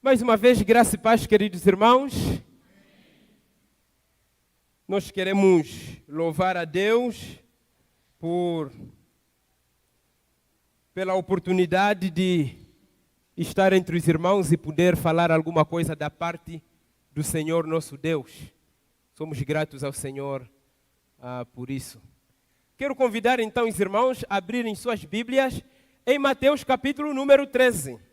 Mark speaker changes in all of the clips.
Speaker 1: Mais uma vez, graça e paz, queridos irmãos. Nós queremos louvar a Deus pela oportunidade de estar entre os irmãos e poder falar alguma coisa da parte do Senhor nosso Deus. Somos gratos ao Senhor por isso. Quero convidar então os irmãos a abrirem suas Bíblias em Mateus capítulo número 13.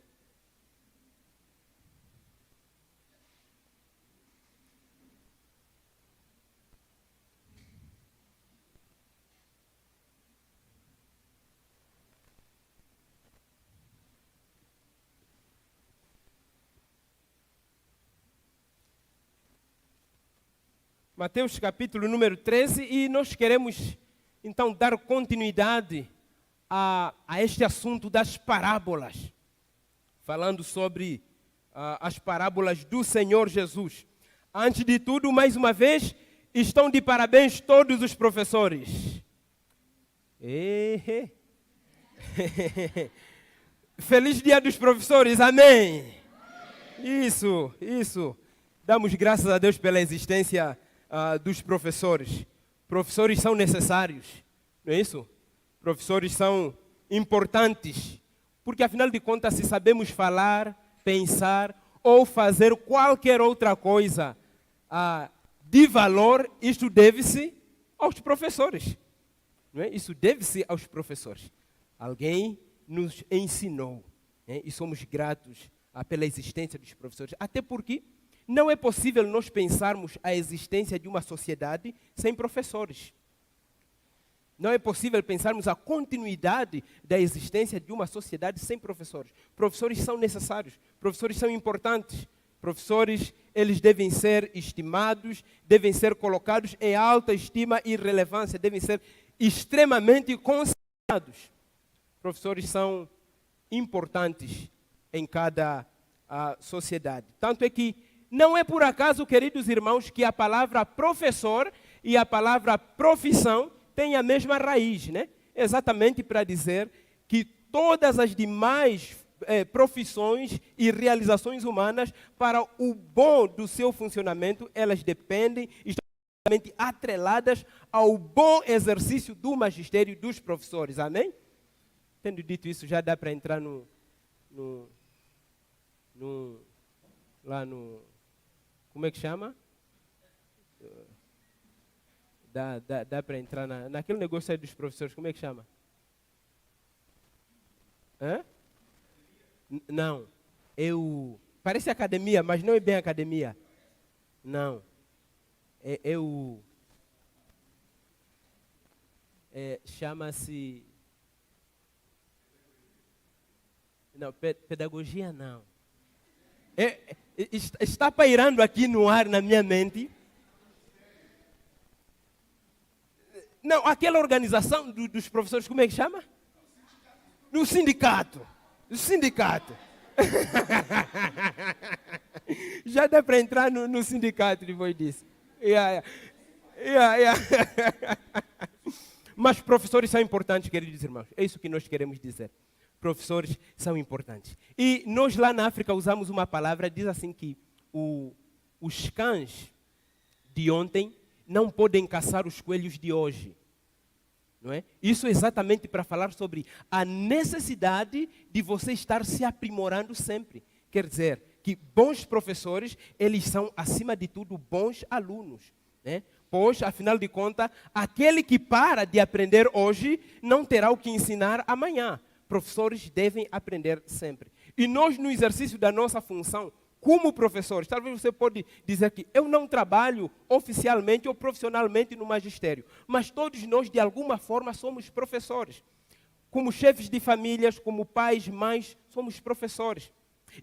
Speaker 1: Mateus capítulo número 13, e nós queremos então dar continuidade a este assunto das parábolas, falando sobre as parábolas do Senhor Jesus. Antes de tudo, mais uma vez, estão de parabéns todos os professores. Feliz Dia dos Professores, amém? Isso. Damos graças a Deus pela existência dos professores. Professores são necessários, não é isso? Professores são importantes, porque afinal de contas, se sabemos falar, pensar ou fazer qualquer outra coisa de valor, isto deve-se aos professores, não é? Isso deve-se aos professores. Alguém nos ensinou, né? E somos gratos pela existência dos professores, até porque não é possível nós pensarmos a existência de uma sociedade sem professores. Não é possível pensarmos a continuidade da existência de uma sociedade sem professores. Professores são necessários, professores são importantes. Professores, eles devem ser estimados, devem ser colocados em alta estima e relevância, devem ser extremamente considerados. Professores são importantes em cada sociedade. Tanto é que não é por acaso, queridos irmãos, que a palavra professor e a palavra profissão têm a mesma raiz, né? Exatamente para dizer que todas as demais profissões e realizações humanas, para o bom do seu funcionamento, elas dependem, estão atreladas ao bom exercício do magistério dos professores, amém? Tendo dito isso, já dá para entrar como é que chama? Dá para entrar naquele negócio aí dos professores, como é que chama? Não. Parece academia, mas não é bem academia. Não. Chama-se... Não, pedagogia não. Está pairando aqui no ar, na minha mente. Não, aquela organização dos professores, como é que chama? No sindicato. O sindicato. Já dá para entrar no sindicato depois disso. Yeah. Mas professores são importantes, queridos irmãos. É isso que nós queremos dizer. Professores são importantes. E nós lá na África usamos uma palavra, diz assim que os cães de ontem não podem caçar os coelhos de hoje. Não é? Isso é exatamente para falar sobre a necessidade de você estar se aprimorando sempre. Quer dizer, que bons professores, eles são, acima de tudo, bons alunos. Né? Pois, afinal de contas, aquele que para de aprender hoje não terá o que ensinar amanhã. Professores devem aprender sempre. E nós, no exercício da nossa função como professores, talvez você pode dizer que eu não trabalho oficialmente ou profissionalmente no magistério, mas todos nós, de alguma forma, somos professores. Como chefes de famílias, como pais, mães, somos professores.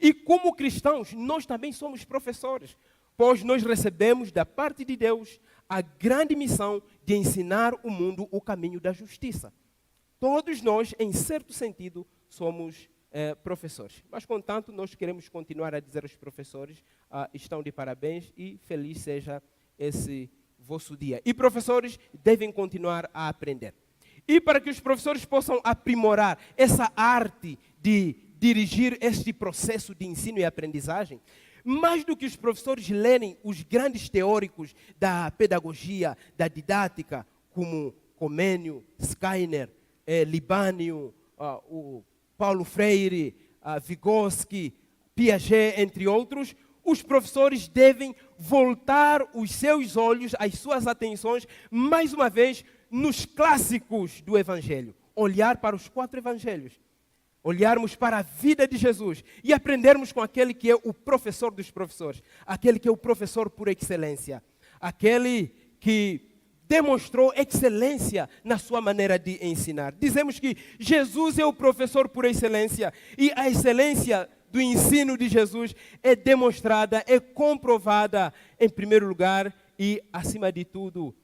Speaker 1: E como cristãos, nós também somos professores, pois nós recebemos da parte de Deus a grande missão de ensinar o mundo o caminho da justiça. Todos nós, em certo sentido, somos professores. Mas, contanto, nós queremos continuar a dizer aos professores, estão de parabéns e feliz seja esse vosso dia. E professores devem continuar a aprender. E para que os professores possam aprimorar essa arte de dirigir este processo de ensino e aprendizagem, mais do que os professores lerem os grandes teóricos da pedagogia, da didática, como Comênio, Schreiner, Libânio, o Paulo Freire, Vygotsky, Piaget, entre outros, os professores devem voltar os seus olhos, as suas atenções, mais uma vez, nos clássicos do Evangelho. Olhar para os 4 Evangelhos. Olharmos para a vida de Jesus e aprendermos com aquele que é o professor dos professores, aquele que é o professor por excelência, aquele que demonstrou excelência na sua maneira de ensinar. Dizemos que Jesus é o professor por excelência e a excelência do ensino de Jesus é demonstrada, é comprovada, em primeiro lugar e, acima de tudo,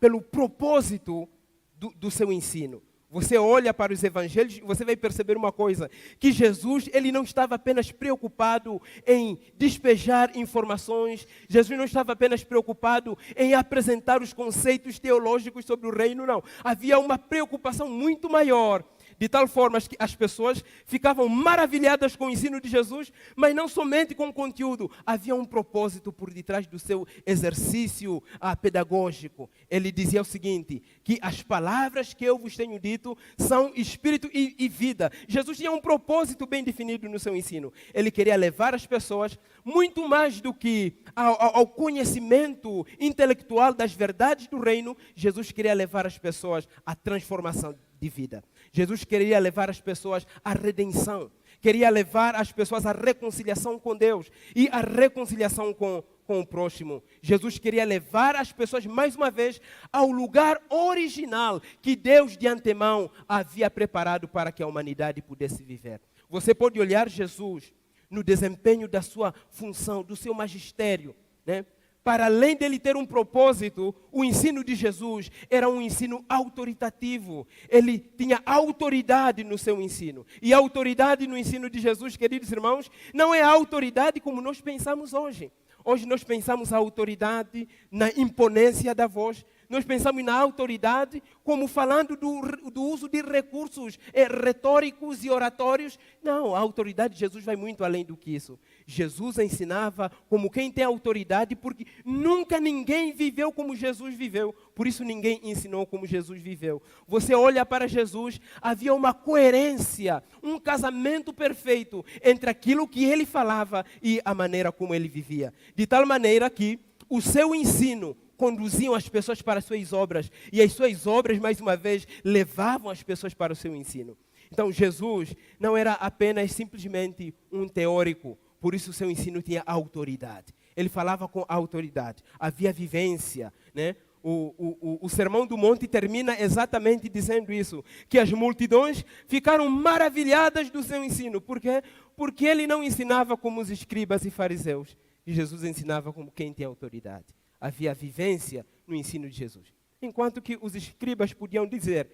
Speaker 1: pelo propósito do seu ensino. Você olha para os evangelhos e você vai perceber uma coisa, que Jesus, ele não estava apenas preocupado em despejar informações, Jesus não estava apenas preocupado em apresentar os conceitos teológicos sobre o reino, não. Havia uma preocupação muito maior, de tal forma que as pessoas ficavam maravilhadas com o ensino de Jesus, mas não somente com o conteúdo, havia um propósito por detrás do seu exercício pedagógico. Ele dizia o seguinte, que as palavras que eu vos tenho dito são espírito e vida. Jesus tinha um propósito bem definido no seu ensino. Ele queria levar as pessoas muito mais do que ao conhecimento intelectual das verdades do reino. Jesus queria levar as pessoas à transformação de vida. Jesus queria levar as pessoas à redenção, queria levar as pessoas à reconciliação com Deus e à reconciliação com o próximo. Jesus queria levar as pessoas, mais uma vez, ao lugar original que Deus de antemão havia preparado para que a humanidade pudesse viver. Você pode olhar Jesus no desempenho da sua função, do seu magistério, né? Para além dele ter um propósito, o ensino de Jesus era um ensino autoritativo. Ele tinha autoridade no seu ensino. E a autoridade no ensino de Jesus, queridos irmãos, não é a autoridade como nós pensamos hoje. Hoje nós pensamos a autoridade na imponência da voz. Nós pensamos na autoridade como falando do uso de recursos retóricos e oratórios. Não, a autoridade de Jesus vai muito além do que isso. Jesus ensinava como quem tem autoridade, porque nunca ninguém viveu como Jesus viveu. Por isso ninguém ensinou como Jesus viveu. Você olha para Jesus, havia uma coerência, um casamento perfeito entre aquilo que ele falava e a maneira como ele vivia. De tal maneira que o seu ensino conduziam as pessoas para as suas obras. E as suas obras, mais uma vez, levavam as pessoas para o seu ensino. Então, Jesus não era apenas simplesmente um teórico. Por isso, o seu ensino tinha autoridade. Ele falava com autoridade. Havia vivência, né? O Sermão do Monte termina exatamente dizendo isso. Que as multidões ficaram maravilhadas do seu ensino. Por quê? Porque ele não ensinava como os escribas e fariseus. E Jesus ensinava como quem tem autoridade. Havia vivência no ensino de Jesus. Enquanto que os escribas podiam dizer,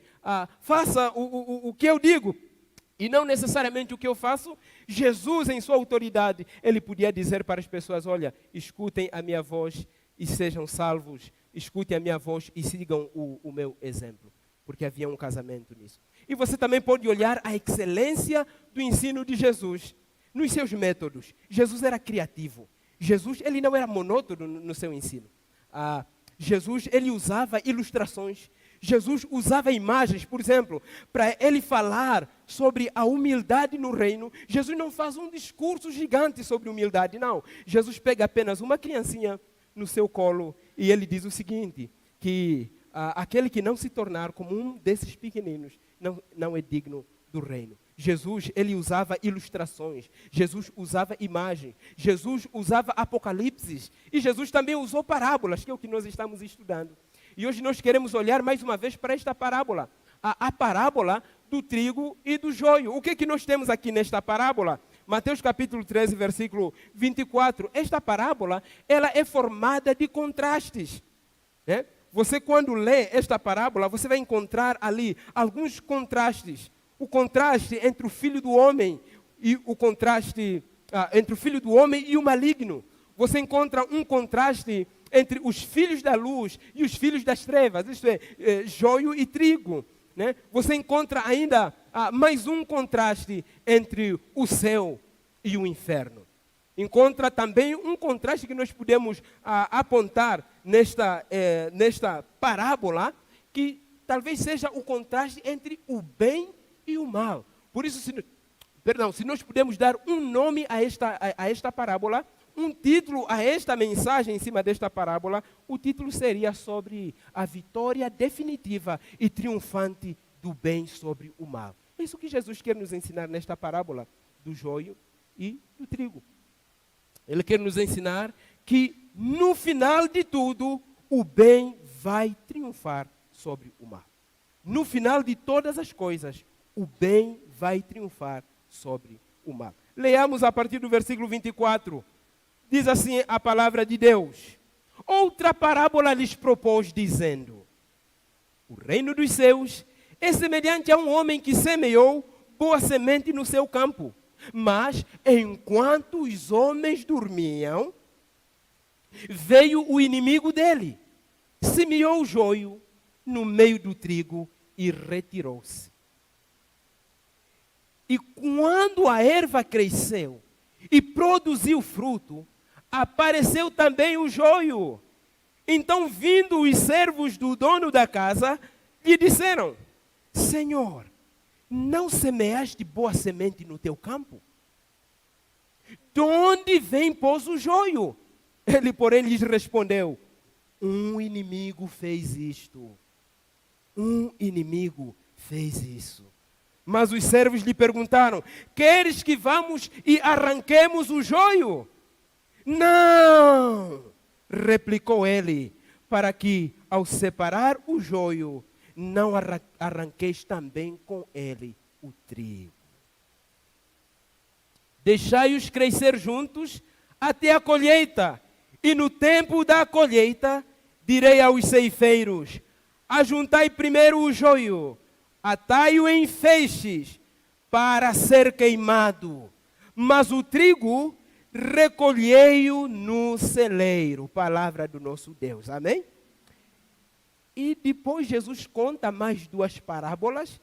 Speaker 1: faça o que eu digo, e não necessariamente o que eu faço, Jesus, em sua autoridade, ele podia dizer para as pessoas, olha, escutem a minha voz e sejam salvos, escutem a minha voz e sigam o meu exemplo, porque havia um casamento nisso. E você também pode olhar a excelência do ensino de Jesus nos seus métodos. Jesus era criativo. Jesus, ele não era monótono no seu ensino. Jesus, ele usava ilustrações. Jesus usava imagens, por exemplo, para ele falar sobre a humildade no reino. Jesus não faz um discurso gigante sobre humildade, não. Jesus pega apenas uma criancinha no seu colo e ele diz o seguinte, que aquele que não se tornar como um desses pequeninos não é digno do reino. Jesus, ele usava ilustrações, Jesus usava imagens, Jesus usava apocalipses e Jesus também usou parábolas, que é o que nós estamos estudando. E hoje nós queremos olhar mais uma vez para esta parábola, a parábola do trigo e do joio. O que é que nós temos aqui nesta parábola? Mateus capítulo 13, versículo 24. Esta parábola, ela é formada de contrastes, né? Você quando lê esta parábola, você vai encontrar ali alguns contrastes. O contraste entre o filho do homem e o contraste entre o filho do homem e o maligno. Você encontra um contraste entre os filhos da luz e os filhos das trevas, isto é, joio e trigo, né? Você encontra ainda mais um contraste entre o céu e o inferno. Encontra também um contraste que nós podemos apontar nesta parábola, que talvez seja o contraste entre o bem e o mal. Por isso, se nós podemos dar um nome a esta parábola, um título a esta mensagem em cima desta parábola, o título seria sobre a vitória definitiva e triunfante do bem sobre o mal. É isso que Jesus quer nos ensinar nesta parábola do joio e do trigo. Ele quer nos ensinar que no final de tudo, o bem vai triunfar sobre o mal. No final de todas as coisas, o bem vai triunfar sobre o mal. Leamos a partir do versículo 24. Diz assim a palavra de Deus: outra parábola lhes propôs, dizendo: o reino dos céus é semelhante a um homem que semeou boa semente no seu campo. Mas, enquanto os homens dormiam, veio o inimigo dele, semeou o joio no meio do trigo e retirou-se. E quando a erva cresceu e produziu fruto, apareceu também o joio. Então, vindo os servos do dono da casa, lhe disseram: Senhor, não semeaste boa semente no teu campo? De onde vem, pois, o joio? Ele, porém, lhes respondeu: um inimigo fez isto. Um inimigo fez isso. Mas os servos lhe perguntaram: queres que vamos e arranquemos o joio? Não, replicou ele, para que, ao separar o joio, não arranqueis também com ele o trigo. Deixai-os crescer juntos até a colheita, e no tempo da colheita direi aos ceifeiros: ajuntai primeiro o joio, atai-o em feixes para ser queimado, mas o trigo recolhei-o no celeiro. Palavra do nosso Deus, amém? E depois Jesus conta mais duas parábolas,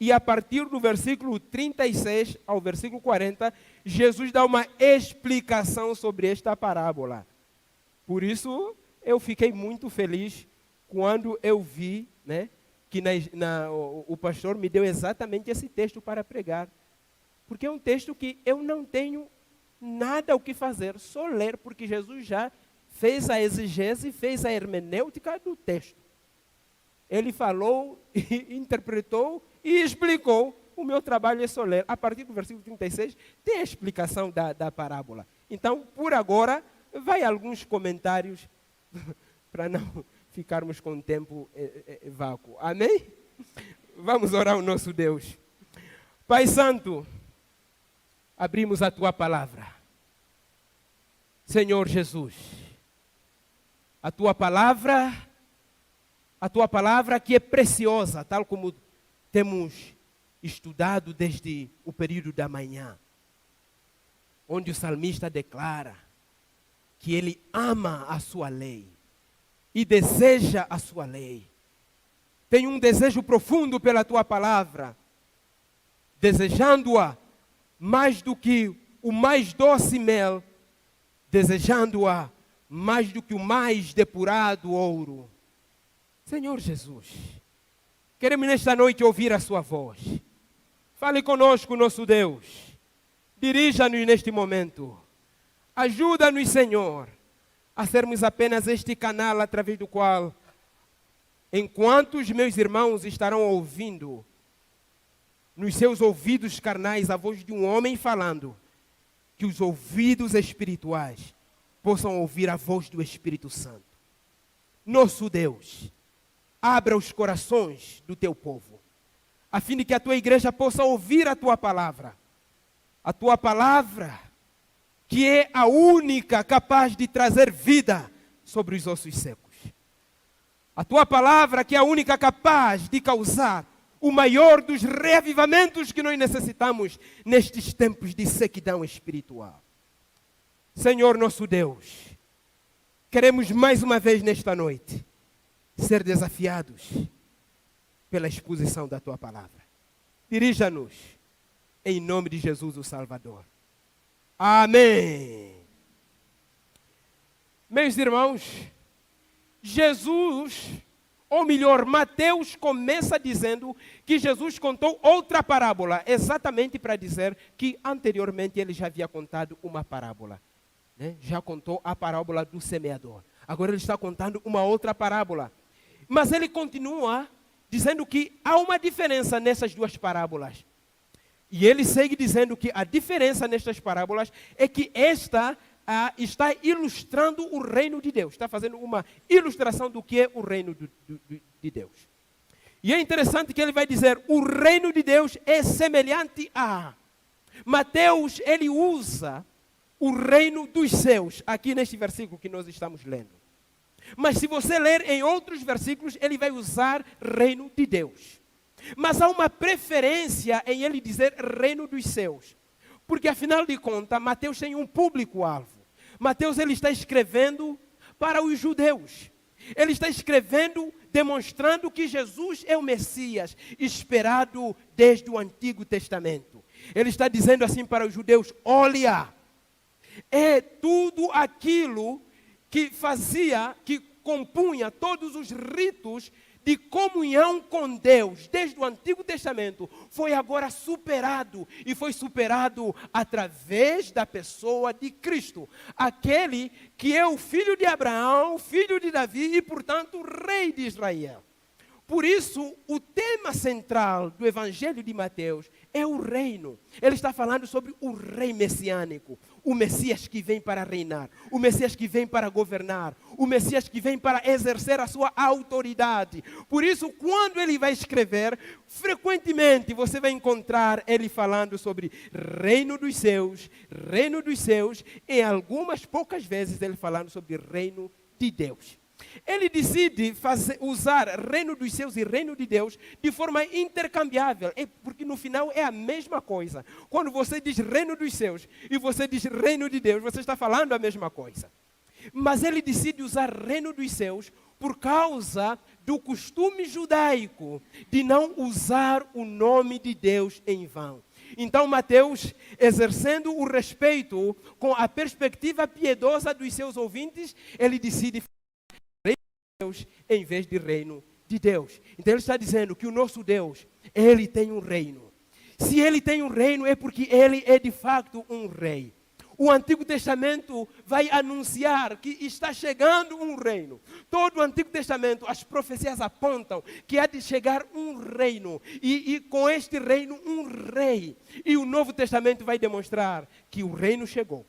Speaker 1: e a partir do versículo 36 ao versículo 40, Jesus dá uma explicação sobre esta parábola. Por isso, eu fiquei muito feliz quando eu vi, que o pastor me deu exatamente esse texto para pregar. Porque é um texto que eu não tenho nada o que fazer, só ler, porque Jesus já fez a exegese, fez a hermenêutica do texto. Ele falou, interpretou e explicou. O meu trabalho é só ler. A partir do versículo 36, tem a explicação da parábola. Então, por agora, vai alguns comentários para não ficarmos com o tempo vácuo. Amém? Vamos orar ao nosso Deus. Pai Santo, abrimos a Tua palavra. Senhor Jesus, a Tua palavra que é preciosa, tal como temos estudado desde o período da manhã, onde o salmista declara que ele ama a sua lei e deseja a sua lei. Tem um desejo profundo pela Tua palavra, desejando-a mais do que o mais doce mel, desejando-a mais do que o mais depurado ouro. Senhor Jesus, queremos nesta noite ouvir a Sua voz. Fale conosco, nosso Deus. Dirija-nos neste momento. Ajuda-nos, Senhor, a sermos apenas este canal através do qual, enquanto os meus irmãos estarão ouvindo, nos seus ouvidos carnais, a voz de um homem falando, que os ouvidos espirituais possam ouvir a voz do Espírito Santo. Nosso Deus, abra os corações do Teu povo, a fim de que a Tua igreja possa ouvir a Tua palavra. A Tua palavra, que é a única capaz de trazer vida sobre os ossos secos. A Tua palavra, que é a única capaz de causar o maior dos reavivamentos que nós necessitamos nestes tempos de sequidão espiritual. Senhor nosso Deus, queremos mais uma vez nesta noite ser desafiados pela exposição da Tua palavra. dirija-nos em nome de Jesus o Salvador. Amém. Meus irmãos, Jesus, ou melhor, Mateus começa dizendo que Jesus contou outra parábola, exatamente para dizer que anteriormente ele já havia contado uma parábola. Já contou a parábola do semeador. Agora ele está contando uma outra parábola. Mas ele continua dizendo que há uma diferença nessas duas parábolas. E ele segue dizendo que a diferença nestas parábolas é que esta está ilustrando o reino de Deus. Está fazendo uma ilustração do que é o reino de Deus. E é interessante que ele vai dizer, o reino de Deus é semelhante a... Mateus, ele usa o reino dos céus, aqui neste versículo que nós estamos lendo. Mas se você ler em outros versículos, ele vai usar reino de Deus. Mas há uma preferência em ele dizer reino dos céus. Porque afinal de contas, Mateus tem um público-alvo. Mateus ele está escrevendo para os judeus. Ele está escrevendo, demonstrando que Jesus é o Messias, esperado desde o Antigo Testamento. Ele está dizendo assim para os judeus, olha, é tudo aquilo que fazia, que compunha todos os ritos de comunhão com Deus, desde o Antigo Testamento, foi agora superado, e foi superado através da pessoa de Cristo, aquele que é o filho de Abraão, filho de Davi e, portanto, rei de Israel. Por isso, o tema central do Evangelho de Mateus é o reino. Ele está falando sobre o rei messiânico, o Messias que vem para reinar, o Messias que vem para governar, o Messias que vem para exercer a sua autoridade. Por isso, quando ele vai escrever, frequentemente você vai encontrar ele falando sobre reino dos céus, e algumas poucas vezes ele falando sobre reino de Deus. Ele decide usar reino dos céus e reino de Deus de forma intercambiável, porque no final é a mesma coisa. Quando você diz reino dos céus e você diz reino de Deus, você está falando a mesma coisa. Mas ele decide usar reino dos céus por causa do costume judaico de não usar o nome de Deus em vão. Então Mateus, exercendo o respeito com a perspectiva piedosa dos seus ouvintes, ele decide Deus em vez de reino de Deus. Então ele está dizendo que o nosso Deus, ele tem um reino. Se ele tem um reino é porque ele é de facto um rei. O Antigo Testamento vai anunciar que está chegando um reino. Todo o Antigo Testamento, as profecias apontam que há de chegar um reino. E com este reino, um rei. E o Novo Testamento vai demonstrar que o reino chegou.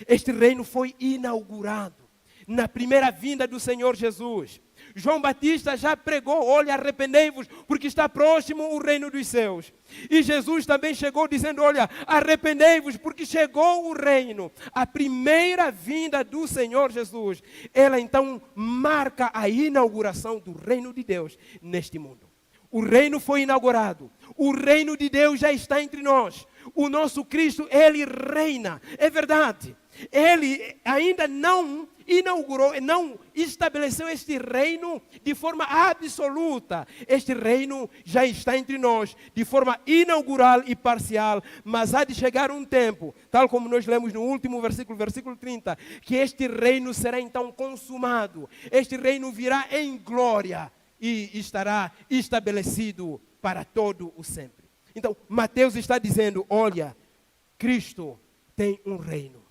Speaker 1: Este reino foi inaugurado na primeira vinda do Senhor Jesus. João Batista já pregou, olha, arrependei-vos, porque está próximo o reino dos céus. E Jesus também chegou dizendo, olha, arrependei-vos, porque chegou o reino. A primeira vinda do Senhor Jesus, ela então marca a inauguração do reino de Deus neste mundo. O reino foi inaugurado. O reino de Deus já está entre nós. O nosso Cristo, ele reina. É verdade. Ele ainda não inaugurou, não estabeleceu este reino de forma absoluta. Este reino já está entre nós de forma inaugural e parcial, mas há de chegar um tempo, tal como nós lemos no último versículo, versículo 30, que este reino será então consumado. Este reino virá em glória e estará estabelecido para todo o sempre. Então, Mateus está dizendo, olha, Cristo tem um reino,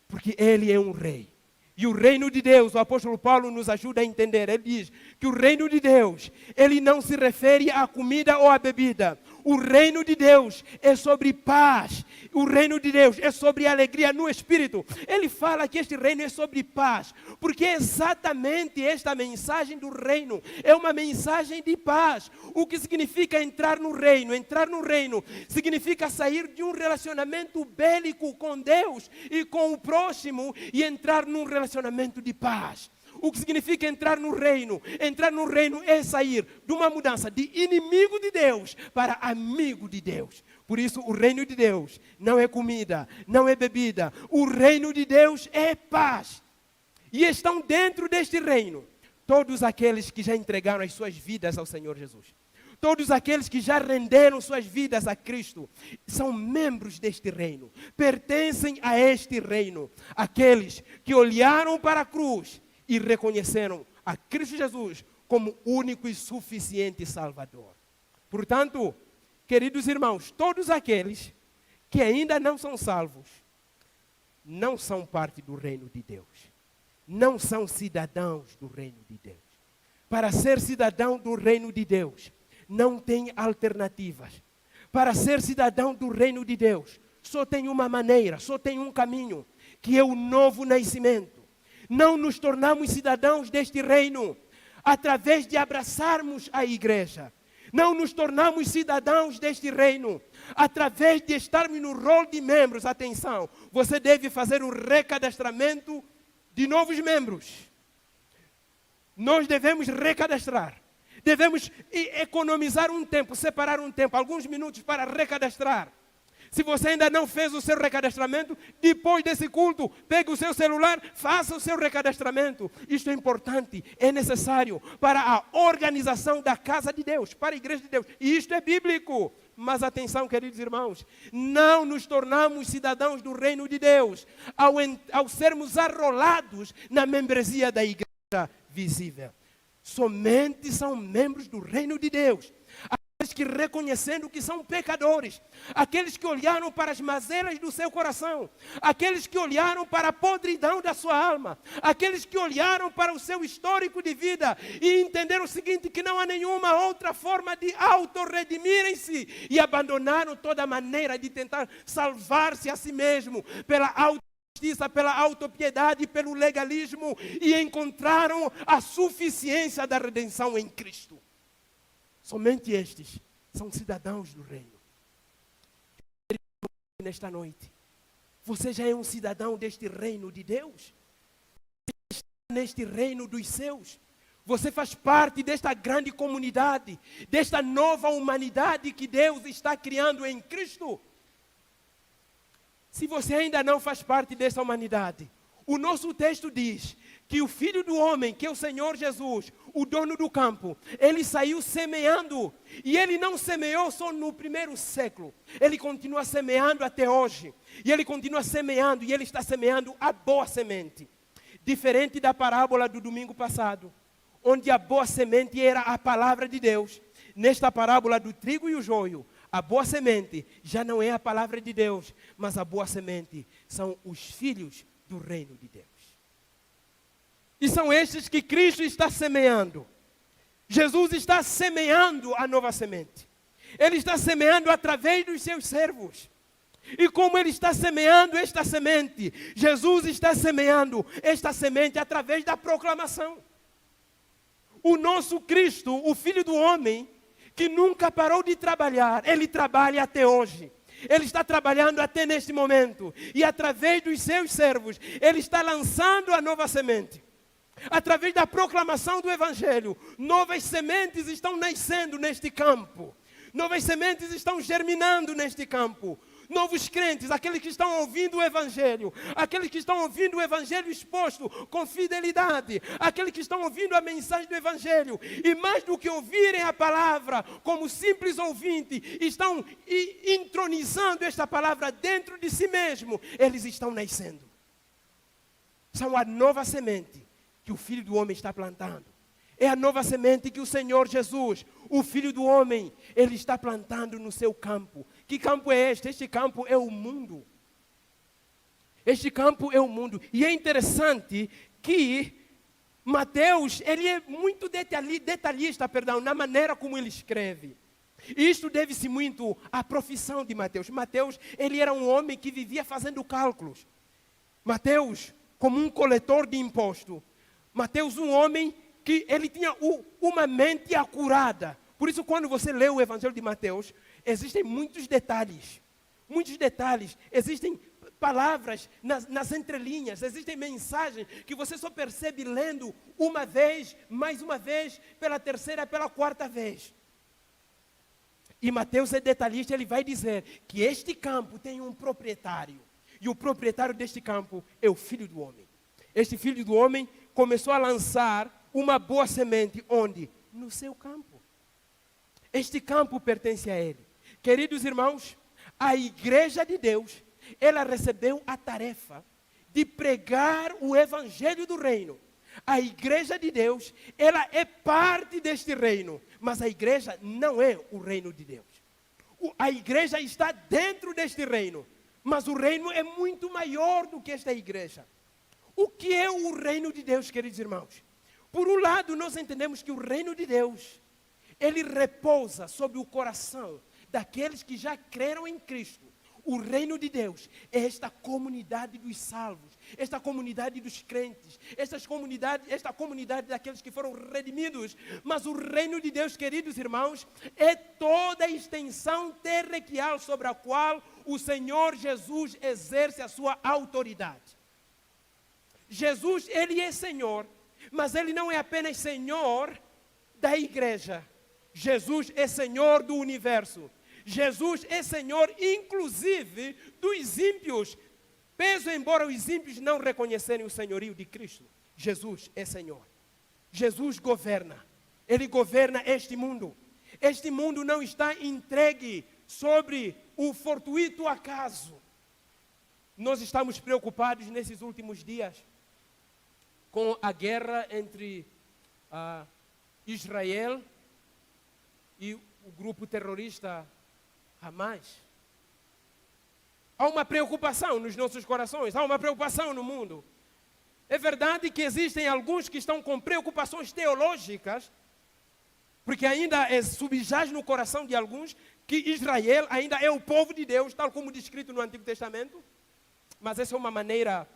Speaker 1: porque ele é um rei. E o reino de Deus, o apóstolo Paulo nos ajuda a entender. Ele diz que o reino de Deus, ele não se refere à comida ou à bebida. O reino de Deus é sobre paz. O reino de Deus é sobre alegria no Espírito. Ele fala que este reino é sobre paz, porque é exatamente esta mensagem do reino. É uma mensagem de paz. O que significa entrar no reino? Entrar no reino significa sair de um relacionamento bélico com Deus e com o próximo e entrar num relacionamento de paz. O que significa entrar no reino? Entrar no reino é sair de uma mudança de inimigo de Deus para amigo de Deus. Por isso, o reino de Deus não é comida, não é bebida. O reino de Deus é paz. E estão dentro deste reino todos aqueles que já entregaram as suas vidas ao Senhor Jesus. todos aqueles que já renderam suas vidas a Cristo, são membros deste reino, pertencem a este reino. Aqueles que olharam para a cruz e reconheceram a Cristo Jesus como único e suficiente Salvador. Portanto, queridos irmãos, todos aqueles que ainda não são salvos, não são parte do reino de Deus. Não são cidadãos do reino de Deus. Para ser cidadão do reino de Deus, não tem alternativas. Para ser cidadão do reino de Deus, só tem uma maneira, só tem um caminho, que é o novo nascimento. Não nos tornamos cidadãos deste reino através de abraçarmos a igreja. Não nos tornamos cidadãos deste reino através de estarmos no rol de membros. Atenção, você deve fazer o recadastramento de novos membros. Nós devemos recadastrar. Devemos economizar um tempo, separar um tempo, alguns minutos para recadastrar. Se você ainda não fez o seu recadastramento, depois desse culto, pegue o seu celular, faça o seu recadastramento. Isto é importante, é necessário para a organização da casa de Deus, para a igreja de Deus. E isto é bíblico. Mas atenção, queridos irmãos, não nos tornamos cidadãos do reino de Deus ao sermos arrolados na membresia da igreja visível. Somente são membros do reino de Deus aqueles que, reconhecendo que são pecadores, aqueles que olharam para as mazelas do seu coração, aqueles que olharam para a podridão da sua alma, aqueles que olharam para o seu histórico de vida e entenderam o seguinte, que não há nenhuma outra forma de autorredimirem-se e abandonaram toda maneira de tentar salvar-se a si mesmo pela justiça, pela autopiedade, pelo legalismo, e encontraram a suficiência da redenção em Cristo. Somente estes são cidadãos do reino. Nesta noite, você já é um cidadão deste reino de Deus? Você está neste reino dos seus? Você faz parte desta grande comunidade, desta nova humanidade que Deus está criando em Cristo? Se você ainda não faz parte dessa humanidade, o nosso texto diz que o Filho do Homem, que é o Senhor Jesus, o dono do campo, ele saiu semeando. E ele não semeou só no primeiro século. Ele continua semeando até hoje. E ele continua semeando, e ele está semeando a boa semente. Diferente da parábola do domingo passado, onde a boa semente era a palavra de Deus. Nesta parábola do trigo e o joio, a boa semente já não é a palavra de Deus, mas a boa semente são os filhos do reino de Deus. E são estes que Cristo está semeando. Jesus está semeando a nova semente. Ele está semeando através dos seus servos. E como ele está semeando esta semente, Jesus está semeando esta semente através da proclamação. O nosso Cristo, o Filho do Homem, que nunca parou de trabalhar, ele trabalha até hoje. Ele está trabalhando até neste momento. E através dos seus servos, ele está lançando a nova semente. Através da proclamação do Evangelho, novas sementes estão nascendo neste campo. Novas sementes estão germinando neste campo. Novos crentes, aqueles que estão ouvindo o Evangelho, aqueles que estão ouvindo o Evangelho exposto com fidelidade, aqueles que estão ouvindo a mensagem do Evangelho, e mais do que ouvirem a palavra como simples ouvinte, estão entronizando esta palavra dentro de si mesmo, eles estão nascendo. São a nova semente que o Filho do Homem está plantando. É a nova semente que o Senhor Jesus, o Filho do Homem, ele está plantando no seu campo. Que campo é este? Este campo é o mundo. Este campo é o mundo. E é interessante que Mateus, ele é muito detalhista, na maneira como ele escreve. E isto deve-se muito à profissão de Mateus. Mateus, ele era um homem que vivia fazendo cálculos. Mateus, como um coletor de imposto. Mateus, um homem que ele tinha uma mente acurada. Por isso, quando você lê o Evangelho de Mateus, existem muitos detalhes. Muitos detalhes. Existem palavras nas entrelinhas. Existem mensagens que você só percebe lendo uma vez, mais uma vez, pela terceira, pela quarta vez. E Mateus é detalhista, ele vai dizer que este campo tem um proprietário. E o proprietário deste campo é o Filho do Homem. Este Filho do Homem começou a lançar uma boa semente. Onde? No seu campo. Este campo pertence a Ele. Queridos irmãos, a igreja de Deus, ela recebeu a tarefa de pregar o evangelho do reino. A igreja de Deus, ela é parte deste reino, mas a igreja não é o reino de Deus. A igreja está dentro deste reino, mas o reino é muito maior do que esta igreja. O que é o reino de Deus, queridos irmãos? Por um lado, nós entendemos que o reino de Deus, ele repousa sobre o coração daqueles que já creram em Cristo. O reino de Deus é esta comunidade dos salvos, esta comunidade dos crentes, esta comunidade daqueles que foram redimidos. Mas o reino de Deus, queridos irmãos, é toda a extensão terrestrial sobre a qual o Senhor Jesus exerce a sua autoridade. Jesus, Ele é Senhor, mas Ele não é apenas Senhor da igreja. Jesus é Senhor do universo. Jesus é Senhor, inclusive, dos ímpios. Peso embora os ímpios não reconhecerem o senhorio de Cristo. Jesus é Senhor. Jesus governa. Ele governa este mundo. Este mundo não está entregue sobre o fortuito acaso. Nós estamos preocupados nesses últimos dias com a guerra entre Israel e o grupo terrorista Hamas. Há uma preocupação nos nossos corações, há uma preocupação no mundo. É verdade que existem alguns que estão com preocupações teológicas, porque ainda subjaz no coração de alguns que Israel ainda é o povo de Deus, tal como descrito no Antigo Testamento. Mas essa é uma maneira,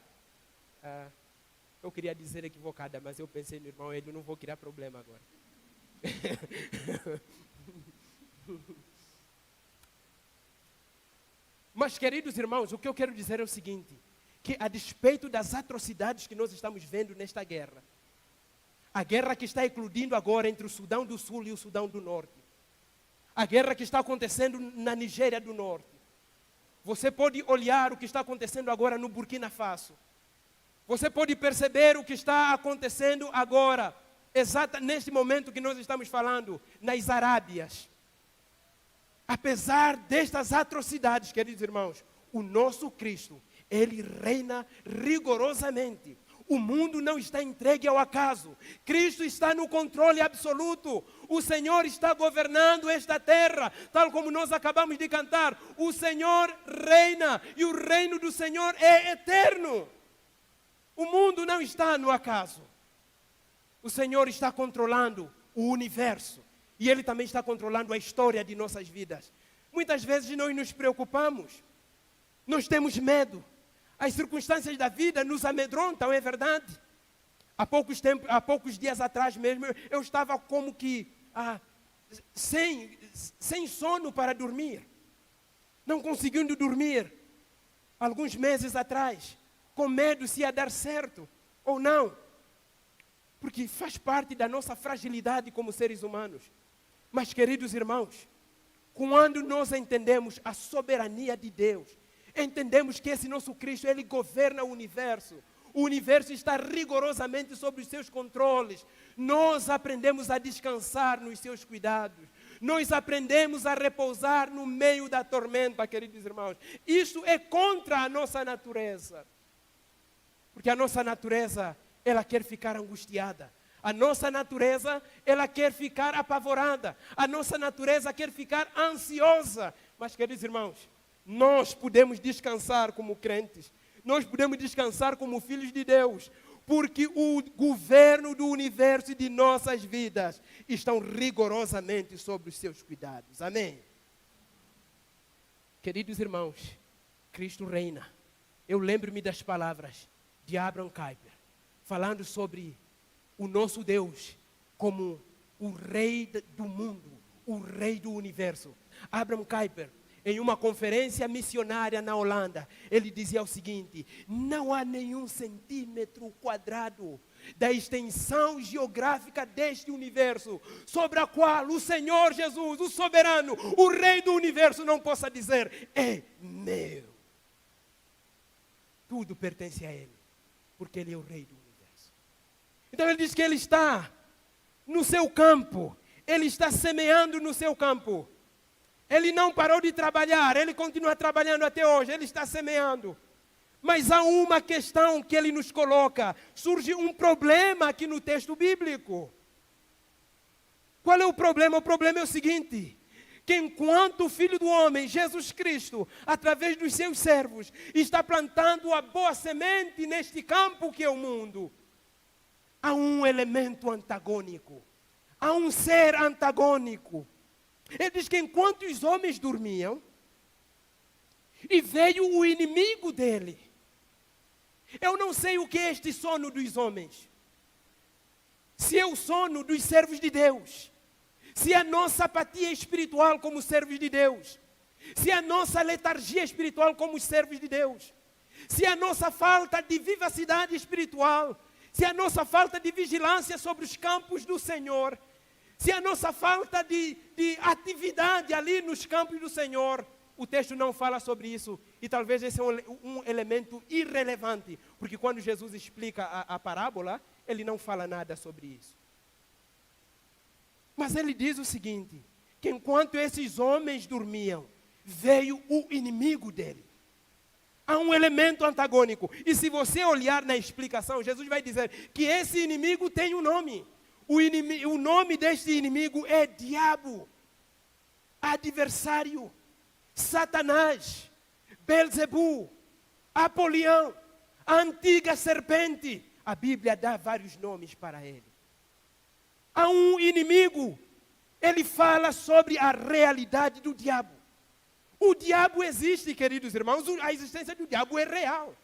Speaker 1: eu queria dizer equivocada, mas eu pensei no irmão, eu não vou criar problema agora. Mas, queridos irmãos, o que eu quero dizer é o seguinte, que a despeito das atrocidades que nós estamos vendo nesta guerra, a guerra que está eclodindo agora entre o Sudão do Sul e o Sudão do Norte, a guerra que está acontecendo na Nigéria do Norte, você pode olhar o que está acontecendo agora no Burkina Faso, você pode perceber o que está acontecendo agora, neste momento que nós estamos falando, nas Arábias. Apesar destas atrocidades, queridos irmãos, o nosso Cristo, Ele reina rigorosamente. O mundo não está entregue ao acaso. Cristo está no controle absoluto. O Senhor está governando esta terra, tal como nós acabamos de cantar. O Senhor reina e o reino do Senhor é eterno. O mundo não está no acaso. O Senhor está controlando o universo. E Ele também está controlando a história de nossas vidas. Muitas vezes nós nos preocupamos. Nós temos medo. As circunstâncias da vida nos amedrontam, é verdade. Há poucos dias atrás mesmo, eu estava como que sem sono para dormir. Não conseguindo dormir. Alguns meses atrás. Com medo se ia dar certo ou não. Porque faz parte da nossa fragilidade como seres humanos. Mas, queridos irmãos, quando nós entendemos a soberania de Deus, entendemos que esse nosso Cristo, Ele governa o universo está rigorosamente sob os seus controles, nós aprendemos a descansar nos seus cuidados, nós aprendemos a repousar no meio da tormenta, queridos irmãos. Isso é contra a nossa natureza, porque a nossa natureza, ela quer ficar angustiada. A nossa natureza, ela quer ficar apavorada. A nossa natureza quer ficar ansiosa. Mas, queridos irmãos, nós podemos descansar como crentes. Nós podemos descansar como filhos de Deus. Porque o governo do universo e de nossas vidas estão rigorosamente sob os seus cuidados. Amém? Queridos irmãos, Cristo reina. Eu lembro-me das palavras de Abraham Kuyper, falando sobre o nosso Deus como o rei do mundo, o rei do universo. Abraham Kuyper, em uma conferência missionária na Holanda, ele dizia o seguinte: não há nenhum centímetro quadrado da extensão geográfica deste universo sobre a qual o Senhor Jesus, o soberano, o rei do universo, não possa dizer: é meu. Tudo pertence a Ele, porque Ele é o rei do universo. Então ele diz que Ele está no seu campo, ele está semeando no seu campo. Ele não parou de trabalhar, ele continua trabalhando até hoje, ele está semeando. Mas há uma questão que ele nos coloca. Surge um problema aqui no texto bíblico. Qual é o problema? O problema é o seguinte: que enquanto o Filho do Homem, Jesus Cristo, através dos seus servos, está plantando a boa semente neste campo que é o mundo, há um elemento antagônico, há um ser antagônico. Ele diz que enquanto os homens dormiam, e veio o inimigo dele. Eu não sei o que é este sono dos homens. Se é o sono dos servos de Deus, se é a nossa apatia espiritual como servos de Deus, se é a nossa letargia espiritual como servos de Deus, se é a nossa falta de vivacidade espiritual, se é a nossa falta de vigilância sobre os campos do Senhor, se é a nossa falta de atividade ali nos campos do Senhor. O texto não fala sobre isso, e talvez esse é um elemento irrelevante, porque quando Jesus explica a parábola, ele não fala nada sobre isso. Mas ele diz o seguinte, que enquanto esses homens dormiam, veio o inimigo dele. Há um elemento antagônico, e se você olhar na explicação, Jesus vai dizer que esse inimigo tem um nome. O nome deste inimigo é diabo, adversário, Satanás, Belzebu, Apolião, a antiga serpente. A Bíblia dá vários nomes para ele. Há um inimigo, ele fala sobre a realidade do diabo. O diabo existe, queridos irmãos, a existência do diabo é real.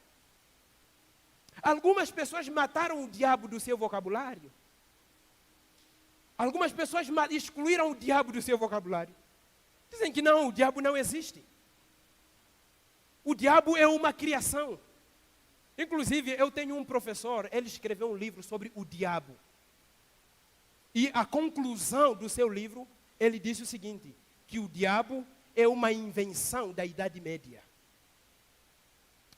Speaker 1: Algumas pessoas mataram o diabo do seu vocabulário. Algumas pessoas excluíram o diabo do seu vocabulário. Dizem que não, o diabo não existe. O diabo é uma criação. Inclusive, eu tenho um professor, ele escreveu um livro sobre o diabo. E a conclusão do seu livro, ele disse o seguinte, que o diabo é uma invenção da Idade Média.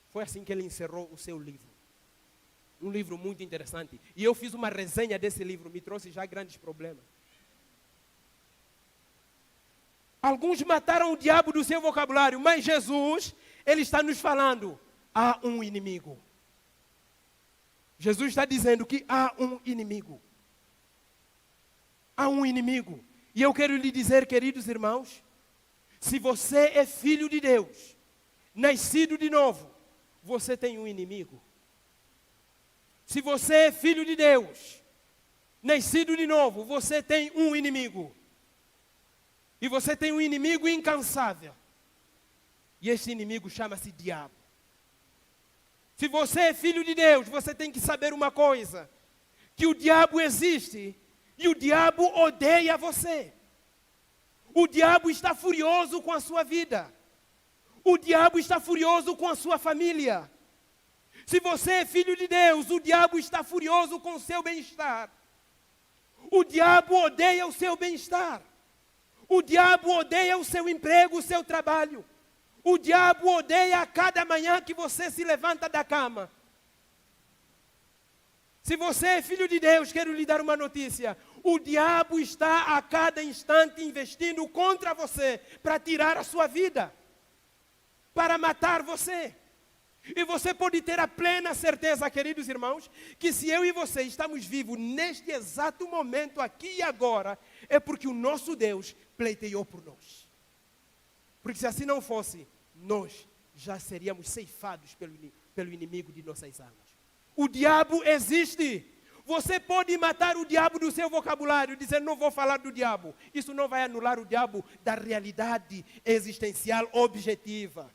Speaker 1: Foi assim que ele encerrou o seu livro. Um livro muito interessante. E eu fiz uma resenha desse livro, me trouxe já grandes problemas. Alguns mataram o diabo do seu vocabulário, mas Jesus, ele está nos falando, há um inimigo. Jesus está dizendo que há um inimigo. Há um inimigo. E eu quero lhe dizer, queridos irmãos, se você é filho de Deus, nascido de novo, você tem um inimigo. Se você é filho de Deus, nascido de novo, você tem um inimigo. E você tem um inimigo incansável. E esse inimigo chama-se diabo. Se você é filho de Deus, você tem que saber uma coisa, que o diabo existe e o diabo odeia você. O diabo está furioso com a sua vida. O diabo está furioso com a sua família. Se você é filho de Deus, o diabo está furioso com o seu bem-estar. O diabo odeia o seu bem-estar. O diabo odeia o seu emprego, o seu trabalho. O diabo odeia a cada manhã que você se levanta da cama. Se você é filho de Deus, quero lhe dar uma notícia. O diabo está a cada instante investindo contra você para tirar a sua vida, para matar você. E você pode ter a plena certeza, queridos irmãos, que se eu e você estamos vivos neste exato momento, aqui e agora, é porque o nosso Deus pleiteou por nós. Porque se assim não fosse, nós já seríamos ceifados pelo inimigo de nossas almas. O diabo existe. Você pode matar o diabo do seu vocabulário, dizer não vou falar do diabo. Isso não vai anular o diabo da realidade existencial objetiva.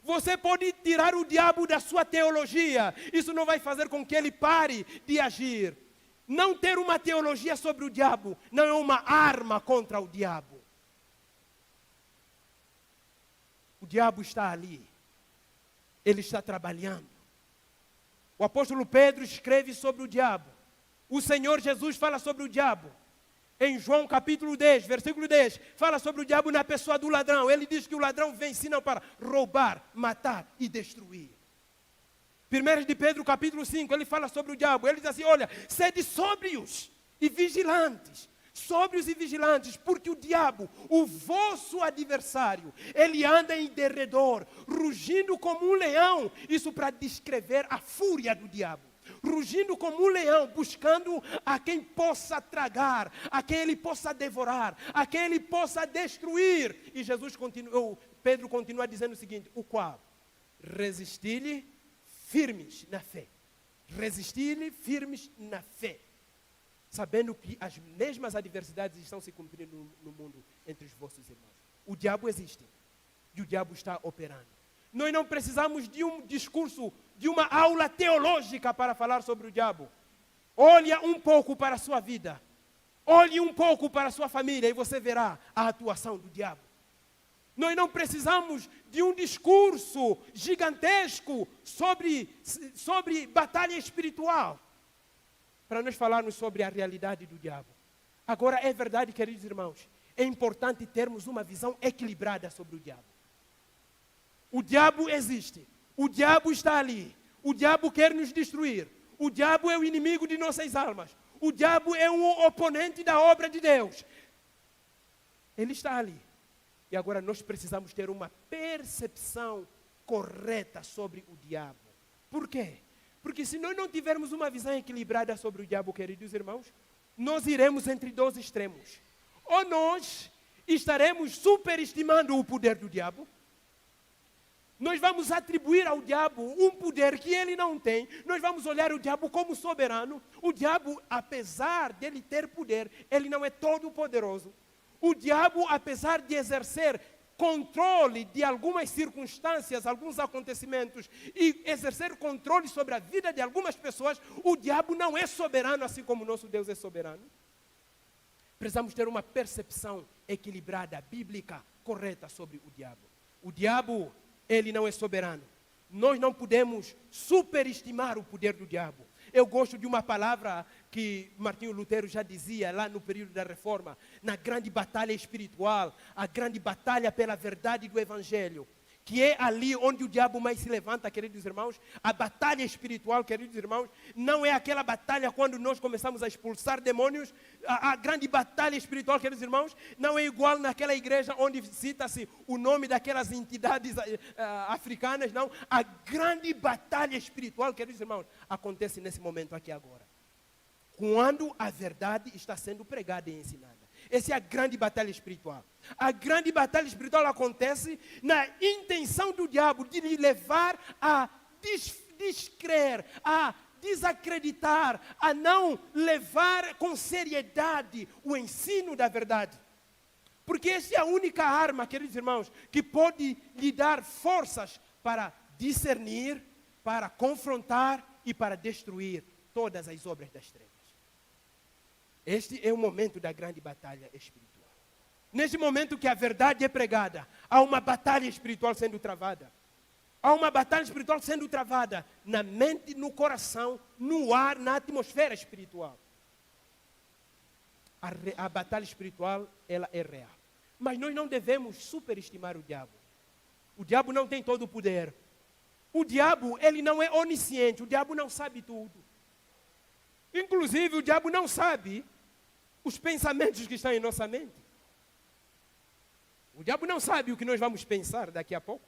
Speaker 1: Você pode tirar o diabo da sua teologia. Isso não vai fazer com que ele pare de agir. Não ter uma teologia sobre o diabo não é uma arma contra o diabo. O diabo está ali. Ele está trabalhando. O apóstolo Pedro escreve sobre o diabo. O Senhor Jesus fala sobre o diabo. Em João capítulo 10, versículo 10, fala sobre o diabo na pessoa do ladrão. Ele diz que o ladrão vem senão para roubar, matar e destruir. 1 de Pedro capítulo 5, ele fala sobre o diabo. Ele diz assim, olha, sede sóbrios e vigilantes. sóbrios e vigilantes, porque o diabo, o vosso adversário, ele anda em derredor, rugindo como um leão. Isso para descrever a fúria do diabo. Rugindo como um leão, buscando a quem possa tragar, a quem ele possa devorar, a quem ele possa destruir. E Pedro continua dizendo o seguinte: o qual resistir-lhe firmes na fé. Resistir-lhe firmes na fé. Sabendo que as mesmas adversidades estão se cumprindo no mundo entre os vossos irmãos. O diabo existe e o diabo está operando. Nós não precisamos de um discurso, de uma aula teológica para falar sobre o diabo. Olha um pouco para a sua vida. Olhe um pouco para a sua família e você verá a atuação do diabo. Nós não precisamos de um discurso gigantesco sobre batalha espiritual para nós falarmos sobre a realidade do diabo. Agora, é verdade, queridos irmãos, é importante termos uma visão equilibrada sobre o diabo. O diabo existe, o diabo está ali, o diabo quer nos destruir, o diabo é o inimigo de nossas almas, o diabo é um oponente da obra de Deus. Ele está ali. E agora nós precisamos ter uma percepção correta sobre o diabo. Por quê? Porque se nós não tivermos uma visão equilibrada sobre o diabo, queridos irmãos, nós iremos entre dois extremos. Ou nós estaremos superestimando o poder do diabo, nós vamos atribuir ao diabo um poder que ele não tem, nós vamos olhar o diabo como soberano. O diabo, apesar dele ter poder, ele não é todo poderoso. O diabo, apesar de exercer controle de algumas circunstâncias, alguns acontecimentos, e exercer controle sobre a vida de algumas pessoas, o diabo não é soberano, assim como o nosso Deus é soberano. Precisamos ter uma percepção equilibrada, bíblica, correta sobre o diabo. O diabo, ele não é soberano. Nós não podemos superestimar o poder do diabo. Eu gosto de uma palavra que Martinho Lutero já dizia lá no período da Reforma, na grande batalha espiritual, a grande batalha pela verdade do Evangelho, que é ali onde o diabo mais se levanta, queridos irmãos. A batalha espiritual, queridos irmãos, não é aquela batalha quando nós começamos a expulsar demônios. A grande batalha espiritual, queridos irmãos, não é igual naquela igreja onde cita-se o nome daquelas entidades africanas, não. A grande batalha espiritual, queridos irmãos, acontece nesse momento aqui agora. Quando a verdade está sendo pregada e ensinada. Essa é a grande batalha espiritual. A grande batalha espiritual acontece na intenção do diabo de lhe levar a descrer, a desacreditar, a não levar com seriedade o ensino da verdade. Porque essa é a única arma, queridos irmãos, que pode lhe dar forças para discernir, para confrontar e para destruir todas as obras das trevas. Este é o momento da grande batalha espiritual. Neste momento que a verdade é pregada, há uma batalha espiritual sendo travada. Há uma batalha espiritual sendo travada na mente, no coração, no ar, na atmosfera espiritual. A batalha espiritual, ela é real. Mas nós não devemos superestimar o diabo. O diabo não tem todo o poder. O diabo, ele não é onisciente. O diabo não sabe tudo. Inclusive, o diabo não sabe os pensamentos que estão em nossa mente. O diabo não sabe o que nós vamos pensar daqui a pouco.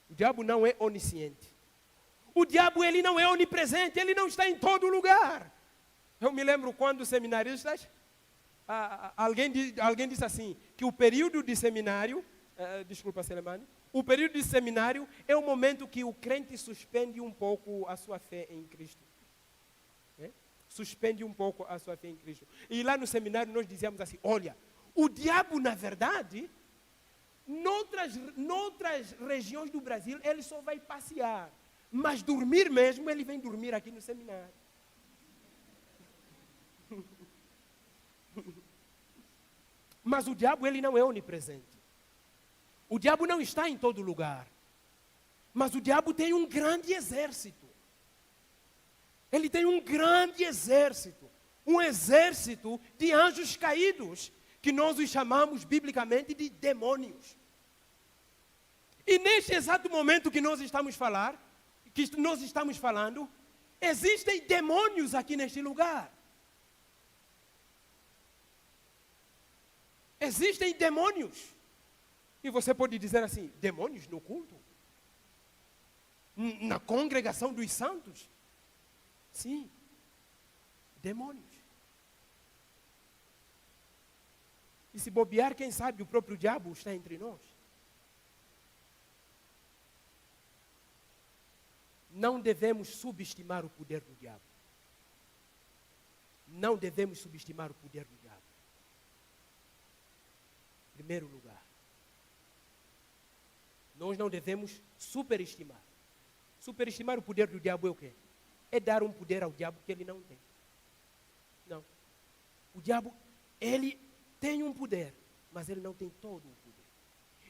Speaker 1: O diabo não é onisciente. O diabo, ele não é onipresente, ele não está em todo lugar. Eu me lembro quando os seminaristas, alguém disse assim, que o período de seminário, desculpa, Selemani, o período de seminário é o momento que o crente suspende um pouco a sua fé em Cristo. Suspende um pouco a sua fé em Cristo. E lá no seminário nós dizíamos assim, olha, o diabo, na verdade, noutras regiões do Brasil, ele só vai passear. Mas dormir mesmo, ele vem dormir aqui no seminário. Mas o diabo, ele não é onipresente. O diabo não está em todo lugar. Mas o diabo tem um grande exército. Ele tem um grande exército. Um exército de anjos caídos, que nós os chamamos biblicamente de demônios. E neste exato momento que nós estamos falando, existem demônios aqui neste lugar. Existem demônios. E você pode dizer assim, demônios no culto? Na congregação dos santos? Sim, demônios. E se bobear, quem sabe o próprio diabo está entre nós. Não devemos subestimar o poder do diabo. Não devemos subestimar o poder do diabo. Em primeiro lugar, nós não devemos superestimar. Superestimar o poder do diabo é o quê? É dar um poder ao diabo que ele não tem. Não. O diabo, ele tem um poder, mas ele não tem todo o poder.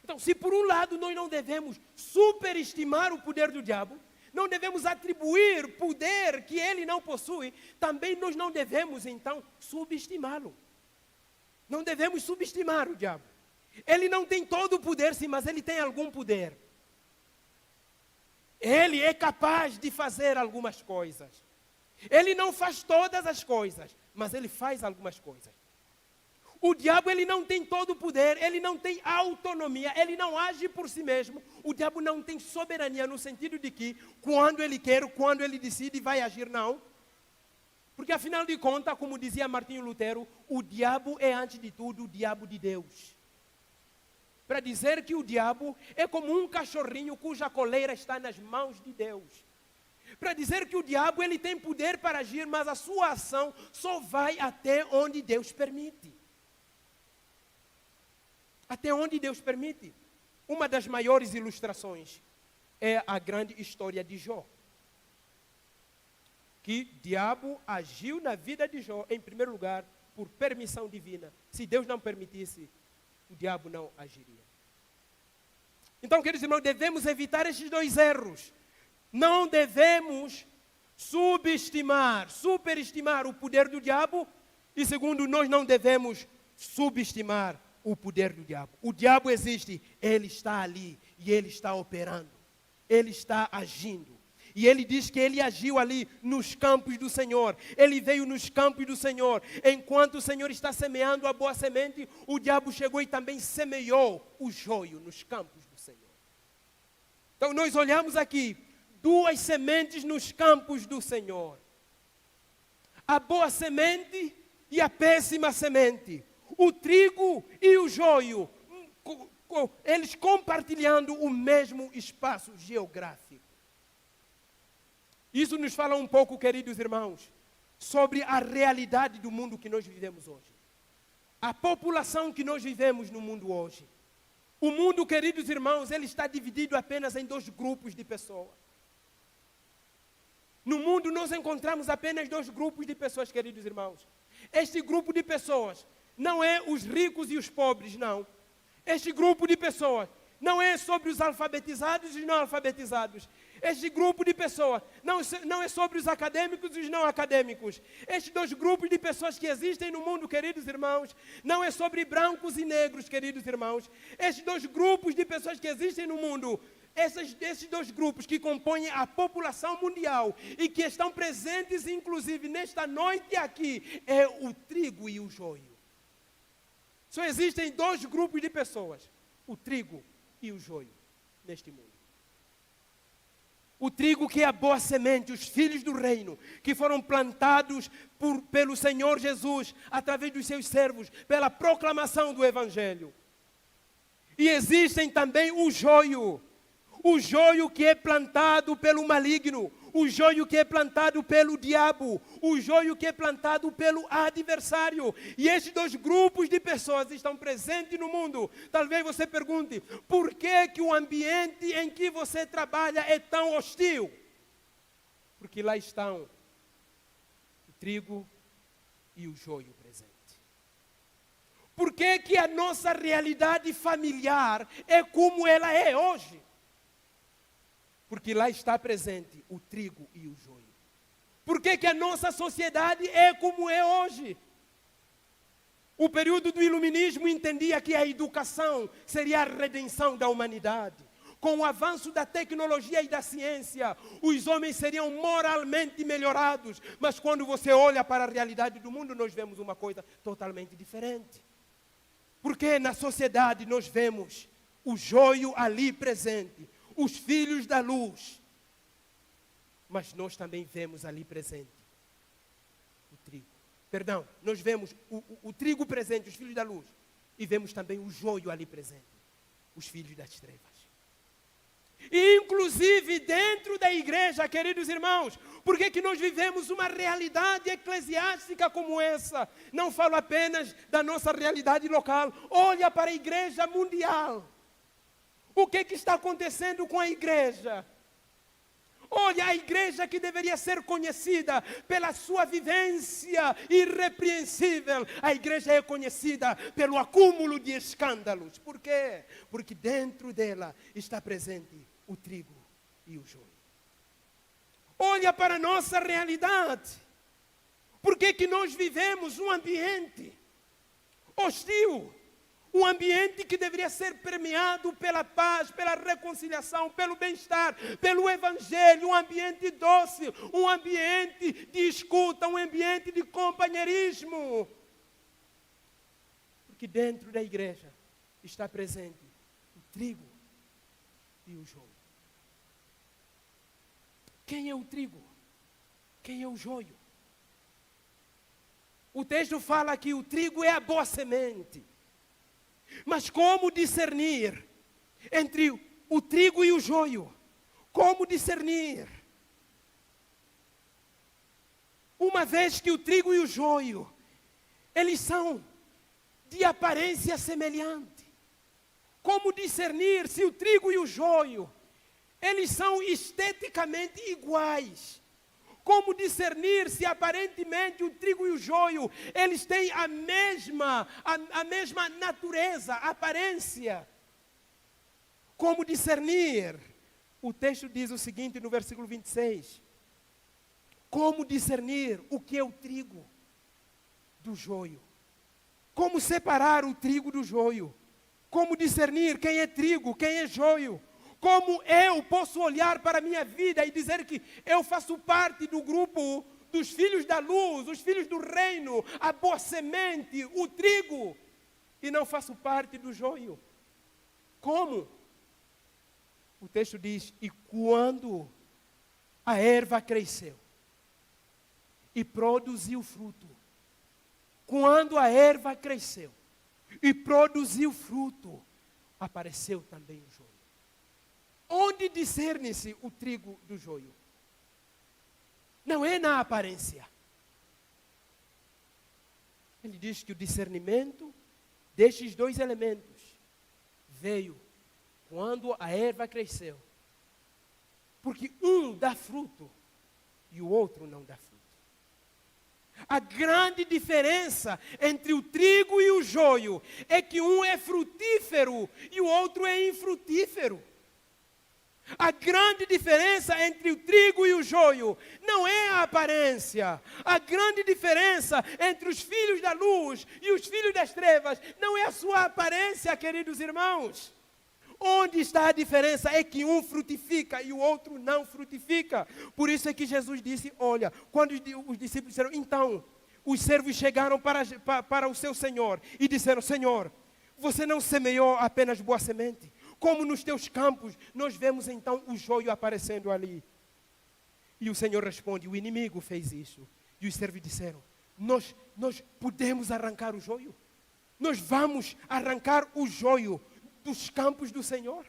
Speaker 1: Então, se por um lado nós não devemos superestimar o poder do diabo, não devemos atribuir poder que ele não possui, também nós não devemos, então, subestimá-lo. Não devemos subestimar o diabo. Ele não tem todo o poder, sim, mas ele tem algum poder. Ele é capaz de fazer algumas coisas. Ele não faz todas as coisas, mas ele faz algumas coisas. O diabo, ele não tem todo o poder, ele não tem autonomia, ele não age por si mesmo. O diabo não tem soberania no sentido de que quando ele quer, quando ele decide, vai agir, não. Porque afinal de contas, como dizia Martinho Lutero, o diabo é antes de tudo o diabo de Deus. Para dizer que o diabo é como um cachorrinho cuja coleira está nas mãos de Deus. Para dizer que o diabo, ele tem poder para agir, mas a sua ação só vai até onde Deus permite. Até onde Deus permite. Uma das maiores ilustrações é a grande história de Jó. Que diabo agiu na vida de Jó, em primeiro lugar, por permissão divina. Se Deus não permitisse, o diabo não agiria. Então, queridos irmãos, devemos evitar estes dois erros. Não devemos superestimar o poder do diabo. E segundo, nós não devemos subestimar o poder do diabo. O diabo existe, ele está ali e ele está operando. Ele está agindo. E ele diz que ele agiu ali nos campos do Senhor. Ele veio nos campos do Senhor. Enquanto o Senhor está semeando a boa semente, o diabo chegou e também semeou o joio nos campos do Senhor. Então nós olhamos aqui duas sementes nos campos do Senhor. A boa semente e a péssima semente. O trigo e o joio, eles compartilhando o mesmo espaço geográfico. Isso nos fala um pouco, queridos irmãos, sobre a realidade do mundo que nós vivemos hoje. A população que nós vivemos no mundo hoje. O mundo, queridos irmãos, ele está dividido apenas em dois grupos de pessoas. No mundo nós encontramos apenas dois grupos de pessoas, queridos irmãos. Este grupo de pessoas não é os ricos e os pobres, não. Este grupo de pessoas não é sobre os alfabetizados e os não alfabetizados. Este grupo de pessoas não é sobre os acadêmicos e os não acadêmicos. Estes dois grupos de pessoas que existem no mundo, queridos irmãos, não é sobre brancos e negros, queridos irmãos. Estes dois grupos de pessoas que existem no mundo, esses dois grupos que compõem a população mundial e que estão presentes, inclusive, nesta noite aqui, é o trigo e o joio. Só existem dois grupos de pessoas, o trigo e o joio, neste mundo. O trigo, que é a boa semente, os filhos do reino, que foram plantados pelo Senhor Jesus, através dos seus servos, pela proclamação do Evangelho. E existem também o joio que é plantado pelo maligno, o joio que é plantado pelo diabo, o joio que é plantado pelo adversário. E estes dois grupos de pessoas estão presentes no mundo. Talvez você pergunte, por que o ambiente em que você trabalha é tão hostil? Porque lá estão o trigo e o joio presente. Por que a nossa realidade familiar é como ela é hoje? Porque lá está presente o trigo e o joio. Por que a nossa sociedade é como é hoje? O período do iluminismo entendia que a educação seria a redenção da humanidade. Com o avanço da tecnologia e da ciência, os homens seriam moralmente melhorados. Mas quando você olha para a realidade do mundo, nós vemos uma coisa totalmente diferente. Porque na sociedade nós vemos o joio ali presente, os filhos da luz. Mas nós também vemos ali presente o trigo. Perdão, nós vemos o trigo presente, os filhos da luz. E vemos também o joio ali presente, os filhos das trevas. E inclusive dentro da igreja, queridos irmãos, por que nós vivemos uma realidade eclesiástica como essa? Não falo apenas da nossa realidade local. Olha para a igreja mundial. O que está acontecendo com a igreja? Olha, a igreja que deveria ser conhecida pela sua vivência irrepreensível, a igreja é conhecida pelo acúmulo de escândalos. Por quê? Porque dentro dela está presente o trigo e o joio. Olha para a nossa realidade. Por que nós vivemos um ambiente hostil? Um ambiente que deveria ser permeado pela paz, pela reconciliação, pelo bem-estar, pelo evangelho, um ambiente dócil, um ambiente de escuta, um ambiente de companheirismo. Porque dentro da igreja está presente o trigo e o joio. Quem é o trigo? Quem é o joio? O texto fala que o trigo é a boa semente. Mas como discernir entre o trigo e o joio? Como discernir? Uma vez que o trigo e o joio, eles são de aparência semelhante. Como discernir se o trigo e o joio, eles são esteticamente iguais? Como discernir se aparentemente o trigo e o joio, eles têm a mesma natureza, aparência? Como discernir? O texto diz o seguinte no versículo 26. Como discernir o que é o trigo do joio? Como separar o trigo do joio? Como discernir quem é trigo, quem é joio? Como eu posso olhar para a minha vida e dizer que eu faço parte do grupo dos filhos da luz, os filhos do reino, a boa semente, o trigo, e não faço parte do joio? Como? O texto diz, e quando a erva cresceu e produziu fruto, quando a erva cresceu e produziu fruto, apareceu também o joio. Onde discerne-se o trigo do joio? Não é na aparência. Ele diz que o discernimento destes dois elementos veio quando a erva cresceu. Porque um dá fruto e o outro não dá fruto. A grande diferença entre o trigo e o joio é que um é frutífero e o outro é infrutífero. A grande diferença entre o trigo e o joio não é a aparência. A grande diferença entre os filhos da luz e os filhos das trevas não é a sua aparência, queridos irmãos. Onde está a diferença é que um frutifica e o outro não frutifica. Por isso é que Jesus disse, olha, quando os discípulos disseram, então, os servos chegaram para o seu Senhor e disseram, Senhor, você não semeou apenas boa semente? Como nos teus campos, nós vemos então o joio aparecendo ali. E o Senhor responde, o inimigo fez isso. E os servos disseram, nós podemos arrancar o joio? Nós vamos arrancar o joio dos campos do Senhor?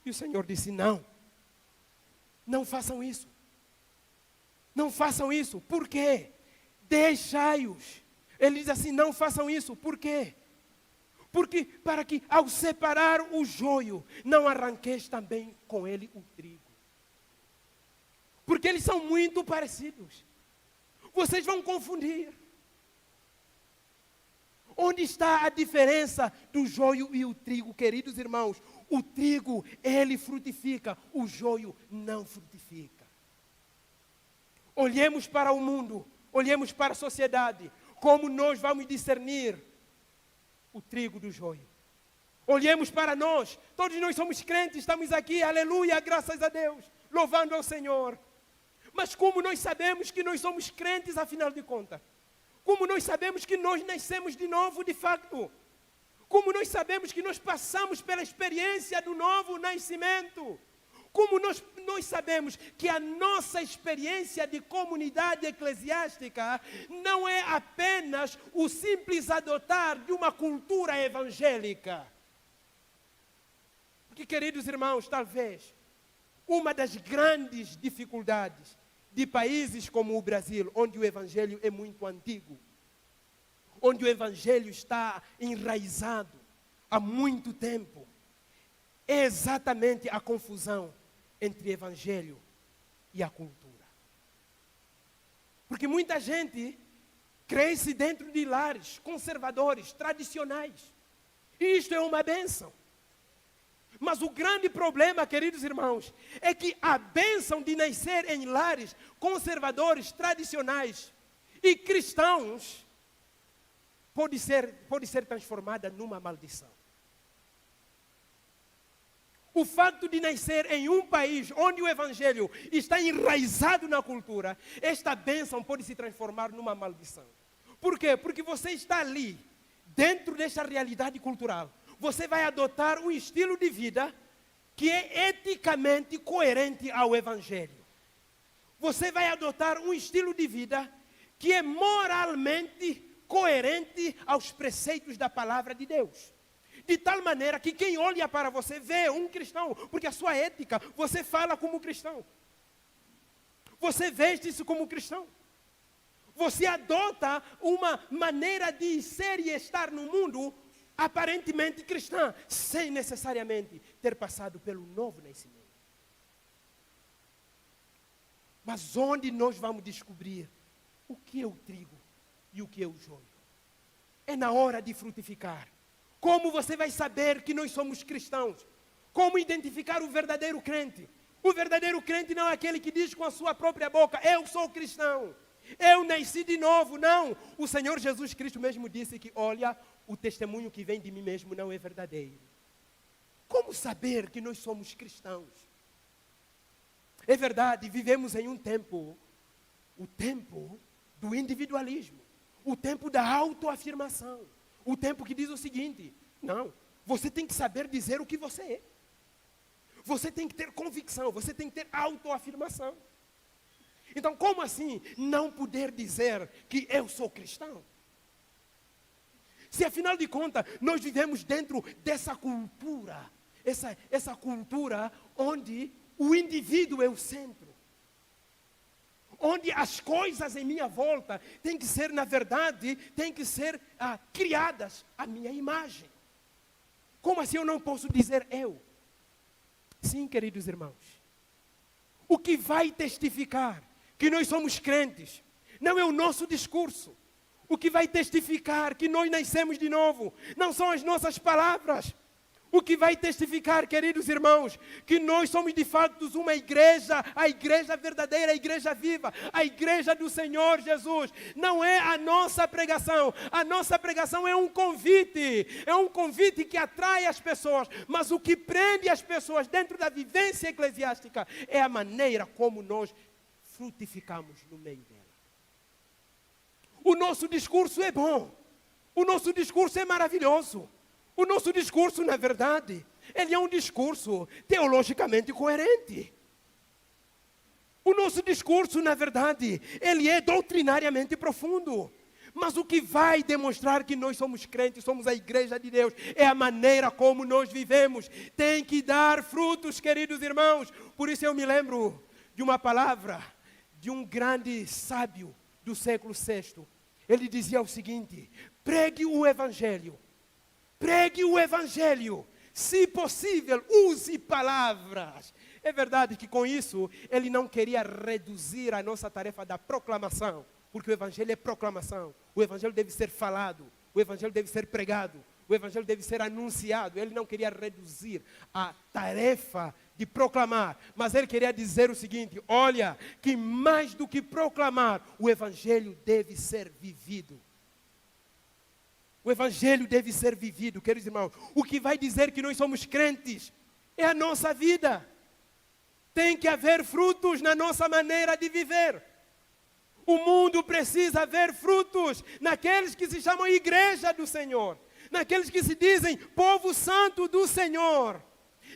Speaker 1: E o Senhor disse, não façam isso. Não façam isso. Por quê? Deixai-os. Ele diz assim, não façam isso. Por quê? Porque para que ao separar o joio, não arranqueis também com ele o trigo. Porque eles são muito parecidos. Vocês vão confundir. Onde está a diferença do joio e o trigo, queridos irmãos? O trigo, ele frutifica, o joio não frutifica. Olhemos para o mundo, olhemos para a sociedade, como nós vamos discernir o trigo do joio? Olhemos para nós, todos nós somos crentes, estamos aqui, aleluia, graças a Deus, louvando ao Senhor. Mas como nós sabemos que nós somos crentes, afinal de contas? Como nós sabemos que nós nascemos de novo de facto? Como nós sabemos que nós passamos pela experiência do novo nascimento? Como nós sabemos que a nossa experiência de comunidade eclesiástica não é apenas o simples adotar de uma cultura evangélica? Porque, queridos irmãos, talvez uma das grandes dificuldades de países como o Brasil, onde o evangelho é muito antigo, onde o evangelho está enraizado há muito tempo, é exatamente a confusão entre evangelho e a cultura. Porque muita gente cresce dentro de lares conservadores, tradicionais. E isto é uma bênção. Mas o grande problema, queridos irmãos, é que a bênção de nascer em lares conservadores, tradicionais e cristãos pode ser transformada numa maldição. O fato de nascer em um país onde o evangelho está enraizado na cultura, esta bênção pode se transformar numa maldição. Por quê? Porque você está ali, dentro desta realidade cultural. Você vai adotar um estilo de vida que é eticamente coerente ao evangelho. Você vai adotar um estilo de vida que é moralmente coerente aos preceitos da palavra de Deus. De tal maneira que quem olha para você vê um cristão, porque a sua ética, você fala como cristão. Você veste-se como cristão. Você adota uma maneira de ser e estar no mundo aparentemente cristã, sem necessariamente ter passado pelo novo nascimento. Mas onde nós vamos descobrir o que é o trigo e o que é o joio? É na hora de frutificar. Como você vai saber que nós somos cristãos? Como identificar o verdadeiro crente? O verdadeiro crente não é aquele que diz com a sua própria boca: eu sou cristão, eu nasci de novo. Não, o Senhor Jesus Cristo mesmo disse que, olha, o testemunho que vem de mim mesmo não é verdadeiro. Como saber que nós somos cristãos? É verdade, vivemos em um tempo, o tempo do individualismo, o tempo da autoafirmação, o tempo que diz o seguinte: não, você tem que saber dizer o que você é. Você tem que ter convicção, você tem que ter autoafirmação. Então, como assim não poder dizer que eu sou cristão? Se afinal de contas, nós vivemos dentro dessa cultura, essa cultura onde o indivíduo é o centro. Onde as coisas em minha volta têm que ser, na verdade, têm que ser criadas à minha imagem. Como assim eu não posso dizer eu? Sim, queridos irmãos. O que vai testificar que nós somos crentes não é o nosso discurso. O que vai testificar que nós nascemos de novo não são as nossas palavras. O que vai testificar, queridos irmãos, que nós somos de fato uma igreja, a igreja verdadeira, a igreja viva, a igreja do Senhor Jesus, não é a nossa pregação. A nossa pregação é um convite que atrai as pessoas, mas o que prende as pessoas dentro da vivência eclesiástica é a maneira como nós frutificamos no meio dela. O nosso discurso é bom, o nosso discurso é maravilhoso. O nosso discurso, na verdade, ele é um discurso teologicamente coerente. O nosso discurso, na verdade, ele é doutrinariamente profundo. Mas o que vai demonstrar que nós somos crentes, somos a igreja de Deus, é a maneira como nós vivemos. Tem que dar frutos, queridos irmãos. Por isso eu me lembro de uma palavra de um grande sábio do século VI. Ele dizia o seguinte: pregue o evangelho. Pregue o evangelho, se possível, use palavras. É verdade que com isso, ele não queria reduzir a nossa tarefa da proclamação, porque o evangelho é proclamação, o evangelho deve ser falado, o evangelho deve ser pregado, o evangelho deve ser anunciado. Ele não queria reduzir a tarefa de proclamar, mas ele queria dizer o seguinte: olha, que mais do que proclamar, o evangelho deve ser vivido. O evangelho deve ser vivido, queridos irmãos. O que vai dizer que nós somos crentes é a nossa vida. Tem que haver frutos na nossa maneira de viver. O mundo precisa ver frutos naqueles que se chamam Igreja do Senhor, naqueles que se dizem povo santo do Senhor.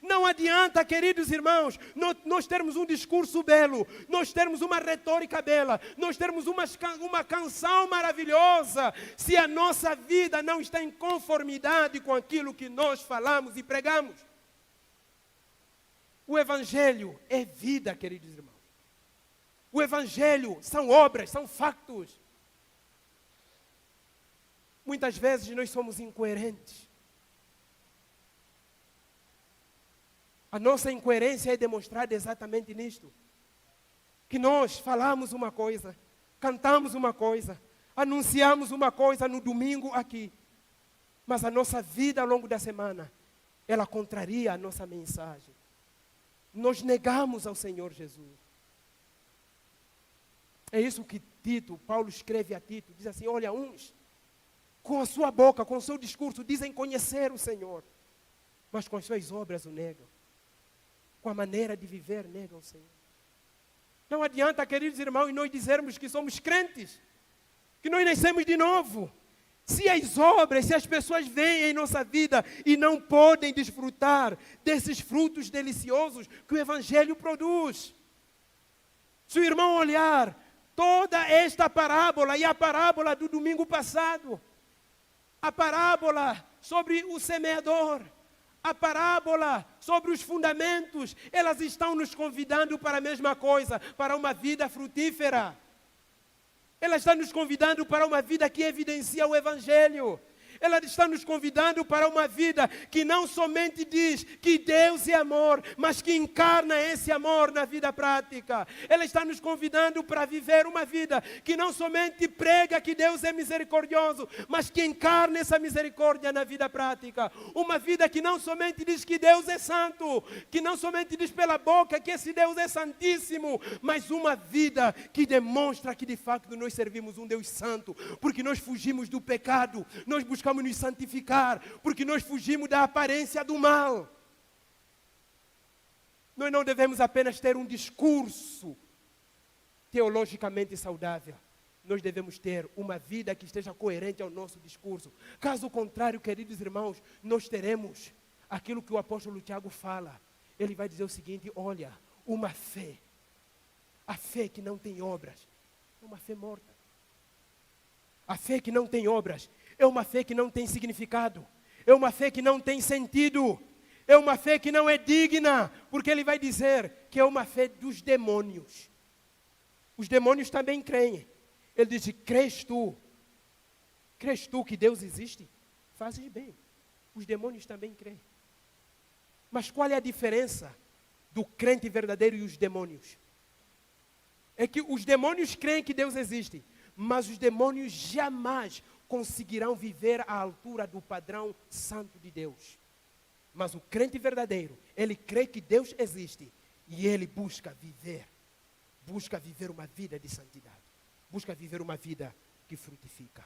Speaker 1: Não adianta, queridos irmãos, nós termos um discurso belo, nós termos uma retórica bela, nós termos uma canção maravilhosa, se a nossa vida não está em conformidade com aquilo que nós falamos e pregamos. O Evangelho é vida, queridos irmãos. O Evangelho são obras, são factos. Muitas vezes nós somos incoerentes. A nossa incoerência é demonstrada exatamente nisto. Que nós falamos uma coisa, cantamos uma coisa, anunciamos uma coisa no domingo aqui. Mas a nossa vida ao longo da semana, ela contraria a nossa mensagem. Nós negamos ao Senhor Jesus. É isso que Paulo escreve a Tito, diz assim, olha, uns com a sua boca, com o seu discurso, dizem conhecer o Senhor, mas com as suas obras o negam. Com a maneira de viver, negam o Senhor. Não adianta, queridos irmãos, nós dizermos que somos crentes, que nós nascemos de novo. Se as obras, se as pessoas veem em nossa vida e não podem desfrutar desses frutos deliciosos que o Evangelho produz. Se o irmão olhar toda esta parábola e a parábola do domingo passado, a parábola sobre o semeador, a parábola sobre os fundamentos, elas estão nos convidando para a mesma coisa, para uma vida frutífera. Ela está nos convidando para uma vida que evidencia o Evangelho. Ela está nos convidando para uma vida que não somente diz que Deus é amor, mas que encarna esse amor na vida prática. Ela está nos convidando para viver uma vida que não somente prega que Deus é misericordioso, mas que encarna essa misericórdia na vida prática. Uma vida que não somente diz que Deus é santo, que não somente diz pela boca que esse Deus é santíssimo, mas uma vida que demonstra que de fato nós servimos um Deus santo, porque nós fugimos do pecado, nós buscamos nos santificar, porque nós fugimos da aparência do mal. Nós não devemos apenas ter um discurso teologicamente saudável. Nós devemos ter uma vida que esteja coerente ao nosso discurso. Caso contrário, queridos irmãos, nós teremos aquilo que o apóstolo Tiago fala. Ele vai dizer o seguinte, olha, uma fé, a fé que não tem obras, é uma fé morta. A fé que não tem obras é uma fé que não tem significado, é uma fé que não tem sentido, é uma fé que não é digna, porque ele vai dizer que é uma fé dos demônios. Os demônios também creem. Ele diz, crês tu que Deus existe? Fazes bem. Os demônios também creem. Mas qual é a diferença do crente verdadeiro e os demônios? É que os demônios creem que Deus existe, mas os demônios jamais conseguirão viver à altura do padrão santo de Deus. Mas o crente verdadeiro, ele crê que Deus existe e ele busca viver uma vida de santidade, busca viver uma vida que frutifica.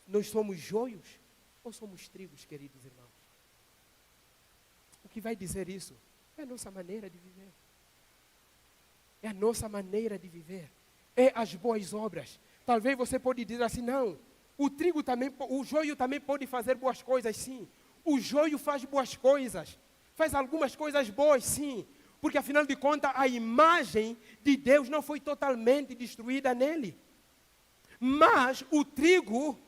Speaker 1: Nós somos joios ou somos trigos, queridos irmãos? O que vai dizer isso é a nossa maneira de viver. É a nossa maneira de viver. É as boas obras. Talvez você pode dizer assim, não, o joio também pode fazer boas coisas, sim. O joio faz boas coisas, faz algumas coisas boas, sim. Porque afinal de contas, a imagem de Deus não foi totalmente destruída nele. Mas o trigo,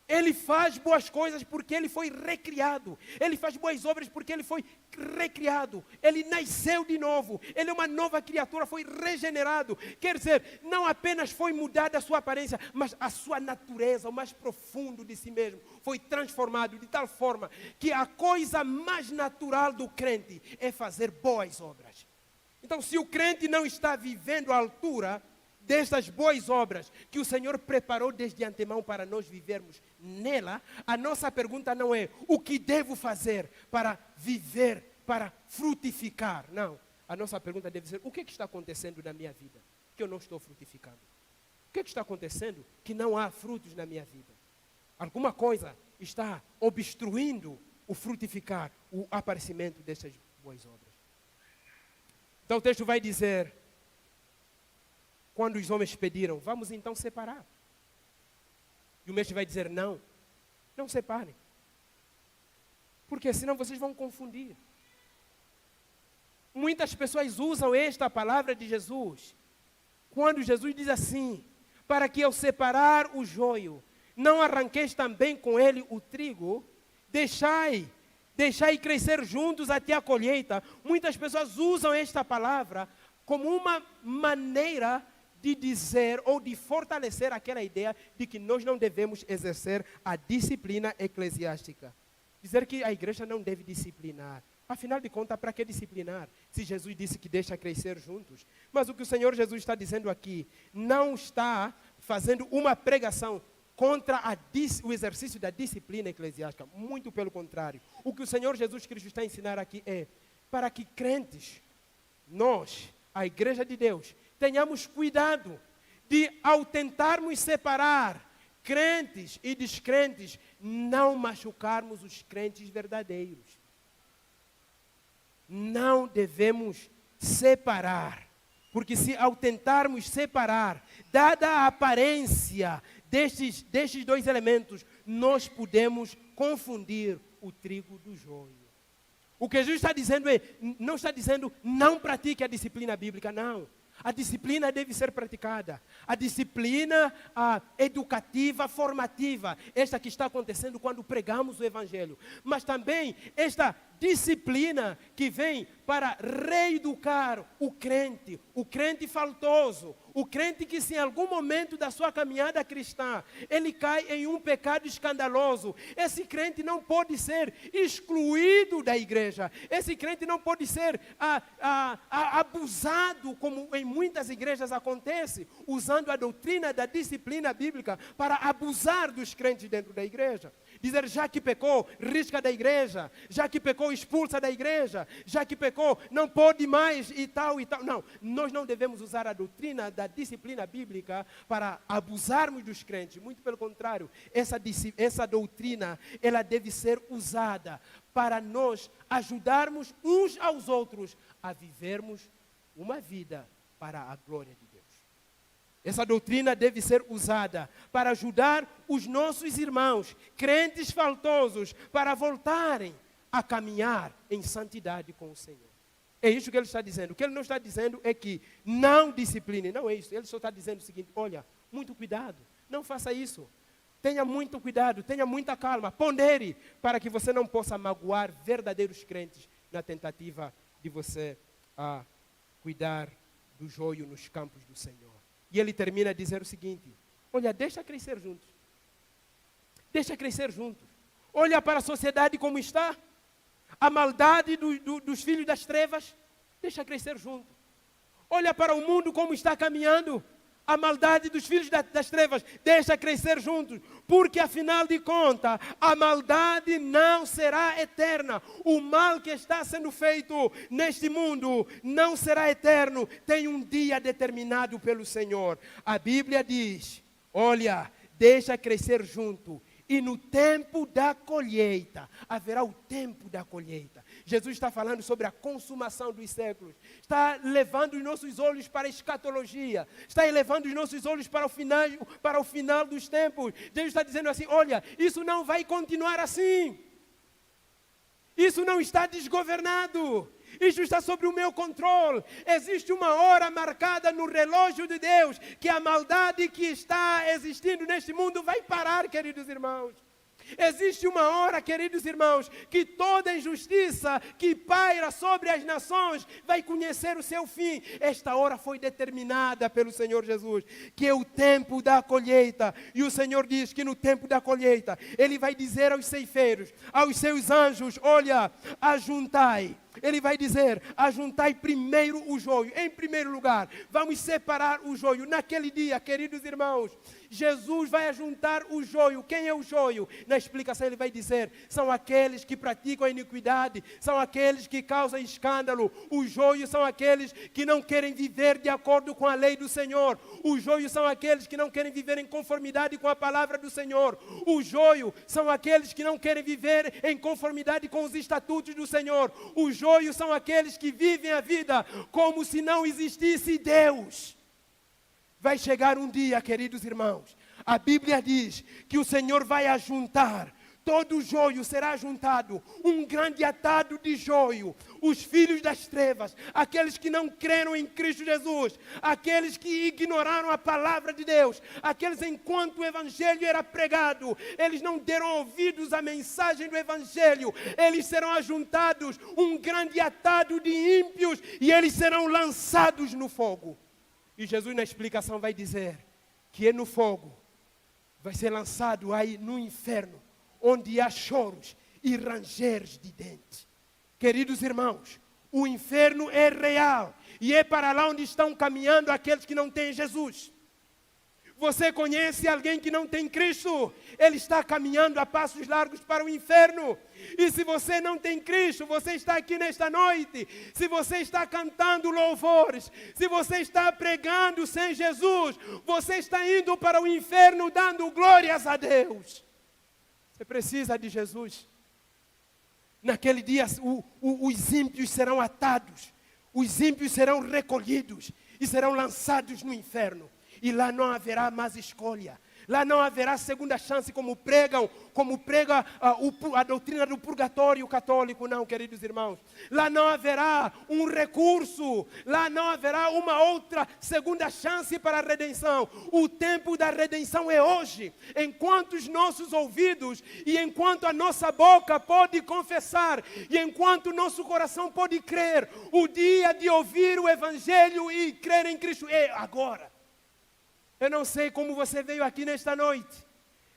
Speaker 1: ele faz boas coisas porque ele foi recriado. Ele faz boas obras porque ele foi recriado. Ele nasceu de novo. Ele é uma nova criatura, foi regenerado. Quer dizer, não apenas foi mudada a sua aparência, mas a sua natureza, o mais profundo de si mesmo, foi transformado de tal forma que a coisa mais natural do crente é fazer boas obras. Então, se o crente não está vivendo à altura destas boas obras que o Senhor preparou desde antemão para nós vivermos nela, a nossa pergunta não é o que devo fazer para viver, para frutificar. Não, a nossa pergunta deve ser o que está acontecendo na minha vida que eu não estou frutificando? O que está acontecendo que não há frutos na minha vida? Alguma coisa está obstruindo o frutificar, o aparecimento dessas boas obras. Então o texto vai dizer, quando os homens pediram, vamos então separar. E o mestre vai dizer, não, não separem. Porque senão vocês vão confundir. Muitas pessoas usam esta palavra de Jesus, quando Jesus diz assim, para que ao separar o joio, não arranqueis também com ele o trigo, deixai crescer juntos até a colheita. Muitas pessoas usam esta palavra como uma maneira de dizer ou de fortalecer aquela ideia de que nós não devemos exercer a disciplina eclesiástica. Dizer que a igreja não deve disciplinar. Afinal de contas, para que disciplinar? Se Jesus disse que deixa crescer juntos. Mas o que o Senhor Jesus está dizendo aqui, não está fazendo uma pregação contra o exercício da disciplina eclesiástica. Muito pelo contrário. O que o Senhor Jesus Cristo está a ensinar aqui é para que crentes, nós, a igreja de Deus, tenhamos cuidado de, ao tentarmos separar crentes e descrentes, não machucarmos os crentes verdadeiros. Não devemos separar, porque se ao tentarmos separar, dada a aparência destes dois elementos, nós podemos confundir o trigo do joio. O que Jesus está dizendo não está dizendo não pratique a disciplina bíblica, não. A disciplina deve ser praticada. A disciplina educativa, formativa. Esta que está acontecendo quando pregamos o Evangelho. Mas também esta disciplina que vem para reeducar o crente faltoso, o crente que se em algum momento da sua caminhada cristã, ele cai em um pecado escandaloso. Esse crente não pode ser excluído da igreja. Esse crente não pode ser abusado, como em muitas igrejas acontece, usando a doutrina da disciplina bíblica para abusar dos crentes dentro da igreja. Dizer, já que pecou, risca da igreja. Já que pecou, expulsa da igreja. Já que pecou, não pode mais e tal e tal. Não, nós não devemos usar a doutrina da disciplina bíblica para abusarmos dos crentes. Muito pelo contrário, essa doutrina, ela deve ser usada para nós ajudarmos uns aos outros a vivermos uma vida para a glória de Deus. Essa doutrina deve ser usada para ajudar os nossos irmãos, crentes faltosos, para voltarem a caminhar em santidade com o Senhor. É isso que ele está dizendo. O que ele não está dizendo é que não discipline. Não é isso. Ele só está dizendo o seguinte, olha, muito cuidado, não faça isso. Tenha muito cuidado, tenha muita calma, pondere, para que você não possa magoar verdadeiros crentes na tentativa de você cuidar do joio nos campos do Senhor. E ele termina a dizer o seguinte, olha, deixa crescer juntos. Deixa crescer juntos. Olha para a sociedade como está. A maldade dos filhos das trevas. Deixa crescer junto. Olha para o mundo como está caminhando. A maldade dos filhos das trevas. Deixa crescer juntos. Porque afinal de contas, a maldade não será eterna. O mal que está sendo feito neste mundo não será eterno. Tem um dia determinado pelo Senhor. A Bíblia diz, olha, deixa crescer junto. E no tempo da colheita, haverá o tempo da colheita. Jesus está falando sobre a consumação dos séculos. Está levando os nossos olhos para a escatologia. Está elevando os nossos olhos para o final dos tempos. Deus está dizendo assim, olha, isso não vai continuar assim. Isso não está desgovernado. Isso está sob o meu controle. Existe uma hora marcada no relógio de Deus que a maldade que está existindo neste mundo vai parar, queridos irmãos. Existe uma hora, queridos irmãos, que toda injustiça que paira sobre as nações vai conhecer o seu fim. Esta hora foi determinada pelo Senhor Jesus, que é o tempo da colheita. E o Senhor diz que no tempo da colheita, Ele vai dizer aos ceifeiros, aos seus anjos, olha, ajuntai. Ele vai dizer, ajuntai primeiro o joio. Em primeiro lugar, vamos separar o joio. Naquele dia, queridos irmãos, Jesus vai ajuntar o joio. Quem é o joio? Na explicação ele vai dizer, são aqueles que praticam a iniquidade, são aqueles que causam escândalo. Os joios são aqueles que não querem viver de acordo com a lei do Senhor. Os joios são aqueles que não querem viver em conformidade com a palavra do Senhor. Os joios são aqueles que não querem viver em conformidade com os estatutos do Senhor. Os joios são aqueles que vivem a vida como se não existisse Deus. Vai chegar um dia, queridos irmãos, a Bíblia diz que o Senhor vai ajuntar, todo o joio será juntado, um grande atado de joio, os filhos das trevas, aqueles que não creram em Cristo Jesus, aqueles que ignoraram a palavra de Deus, aqueles enquanto o Evangelho era pregado, eles não deram ouvidos à mensagem do Evangelho, eles serão ajuntados, um grande atado de ímpios, e eles serão lançados no fogo. E Jesus na explicação vai dizer que é no fogo, vai ser lançado aí no inferno, onde há choros e rangeres de dentes. Queridos irmãos, o inferno é real e é para lá onde estão caminhando aqueles que não têm Jesus. Você conhece alguém que não tem Cristo? Ele está caminhando a passos largos para o inferno. E se você não tem Cristo, você está aqui nesta noite. Se você está cantando louvores, se você está pregando sem Jesus, você está indo para o inferno dando glórias a Deus. Você precisa de Jesus. Naquele dia, os ímpios serão atados, os ímpios serão recolhidos e serão lançados no inferno. E lá não haverá mais escolha. Lá não haverá segunda chance, como prega a doutrina do purgatório católico, não, queridos irmãos. Lá não haverá um recurso, lá não haverá uma outra segunda chance para a redenção. O tempo da redenção é hoje. Enquanto os nossos ouvidos e enquanto a nossa boca pode confessar e enquanto o nosso coração pode crer, o dia de ouvir o Evangelho e crer em Cristo é agora. Eu não sei como você veio aqui nesta noite.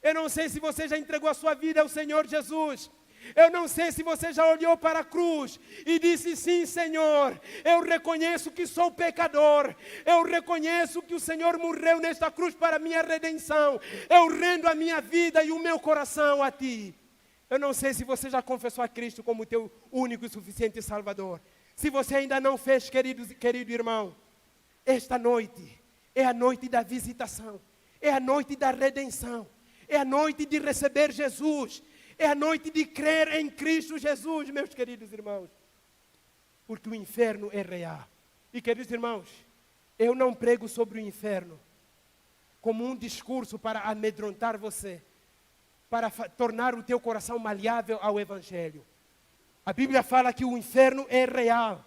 Speaker 1: Eu não sei se você já entregou a sua vida ao Senhor Jesus. Eu não sei se você já olhou para a cruz e disse: sim, Senhor, eu reconheço que sou pecador. Eu reconheço que o Senhor morreu nesta cruz para a minha redenção. Eu rendo a minha vida e o meu coração a Ti. Eu não sei se você já confessou a Cristo como teu único e suficiente Salvador. Se você ainda não fez, querido irmão, esta noite é a noite da visitação, é a noite da redenção, é a noite de receber Jesus, é a noite de crer em Cristo Jesus, meus queridos irmãos. Porque o inferno é real. E, queridos irmãos, eu não prego sobre o inferno como um discurso para amedrontar você, para tornar o teu coração maleável ao Evangelho. A Bíblia fala que o inferno é real.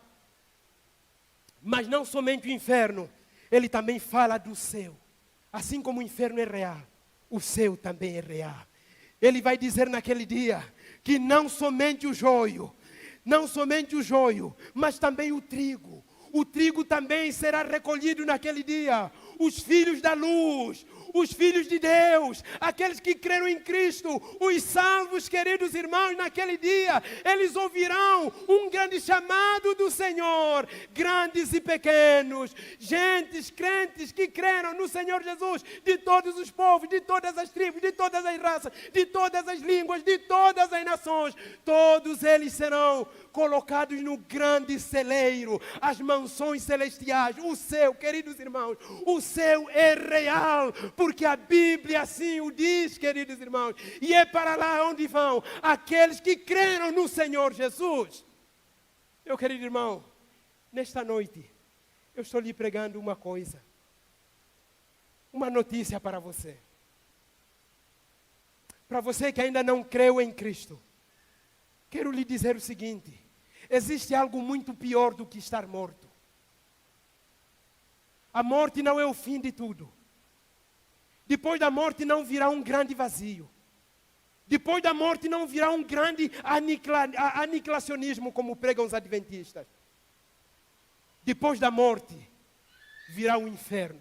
Speaker 1: Mas não somente o inferno, ele também fala do céu. Assim como o inferno é real, o céu também é real. Ele vai dizer naquele dia que não somente o joio, mas também o trigo. O trigo também será recolhido naquele dia. Os filhos da luz, os filhos de Deus, aqueles que creram em Cristo, os salvos, queridos irmãos, naquele dia, eles ouvirão um grande chamado do Senhor, grandes e pequenos, gentes, crentes que creram no Senhor Jesus, de todos os povos, de todas as tribos, de todas as raças, de todas as línguas, de todas as nações, todos eles serão colocados no grande celeiro, as mansões celestiais, o céu, queridos irmãos, o céu é real, porque a Bíblia assim o diz, queridos irmãos, e é para lá onde vão aqueles que creram no Senhor Jesus. Meu querido irmão, nesta noite, eu estou lhe pregando uma coisa, uma notícia para você. Para você que ainda não creu em Cristo, quero lhe dizer o seguinte: existe algo muito pior do que estar morto. A morte não é o fim de tudo. Depois da morte não virá um grande vazio. Depois da morte não virá um grande aniquilacionismo, como pregam os adventistas. Depois da morte virá o inferno.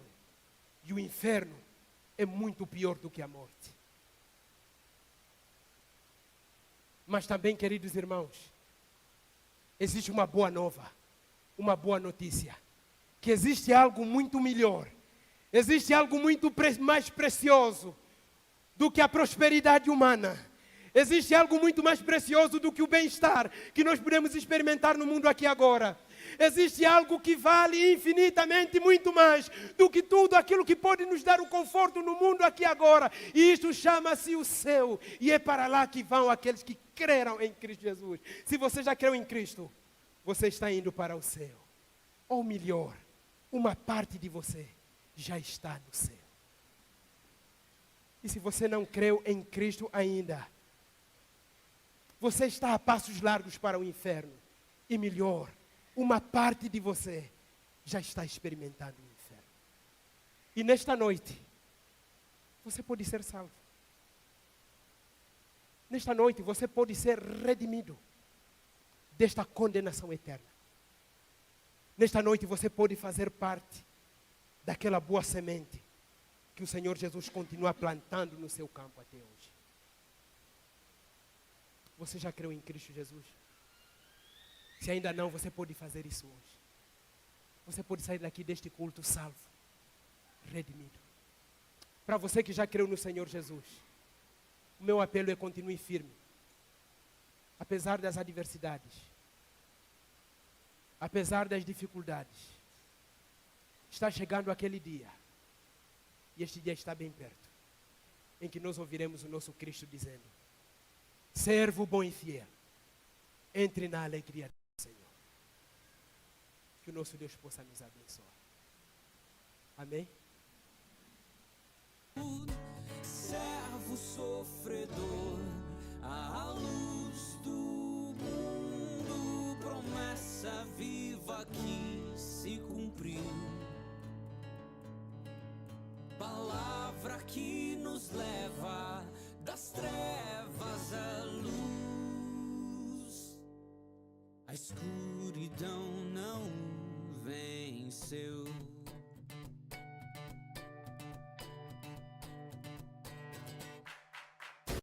Speaker 1: E o inferno é muito pior do que a morte. Mas também, queridos irmãos, existe uma boa nova, uma boa notícia. Que existe algo muito melhor. Existe algo muito mais precioso do que a prosperidade humana. Existe algo muito mais precioso do que o bem-estar que nós podemos experimentar no mundo aqui agora. Existe algo que vale infinitamente muito mais do que tudo aquilo que pode nos dar o conforto no mundo aqui agora. E isto chama-se o céu. E é para lá que vão aqueles que creram em Cristo Jesus. Se você já creu em Cristo, você está indo para o céu. Ou melhor, uma parte de você já está no céu. E se você não creu em Cristo ainda, você está a passos largos para o inferno. E melhor, uma parte de você já está experimentando o inferno. E nesta noite, você pode ser salvo. Nesta noite, você pode ser redimido desta condenação eterna. Nesta noite, você pode fazer parte daquela boa semente que o Senhor Jesus continua plantando no seu campo até hoje. Você já creu em Cristo Jesus? Se ainda não, você pode fazer isso hoje. Você pode sair daqui deste culto salvo, redimido. Para você que já creu no Senhor Jesus, o meu apelo é continue firme. Apesar das adversidades, apesar das dificuldades, está chegando aquele dia, e este dia está bem perto, em que nós ouviremos o nosso Cristo dizendo: servo bom e fiel, entre na alegria do Senhor. Que o nosso Deus possa nos abençoar. Amém?
Speaker 2: Servo sofredor, a luz do mundo, promessa viva que se cumpriu, palavra que nos leva das trevas à luz, a escuridão não venceu.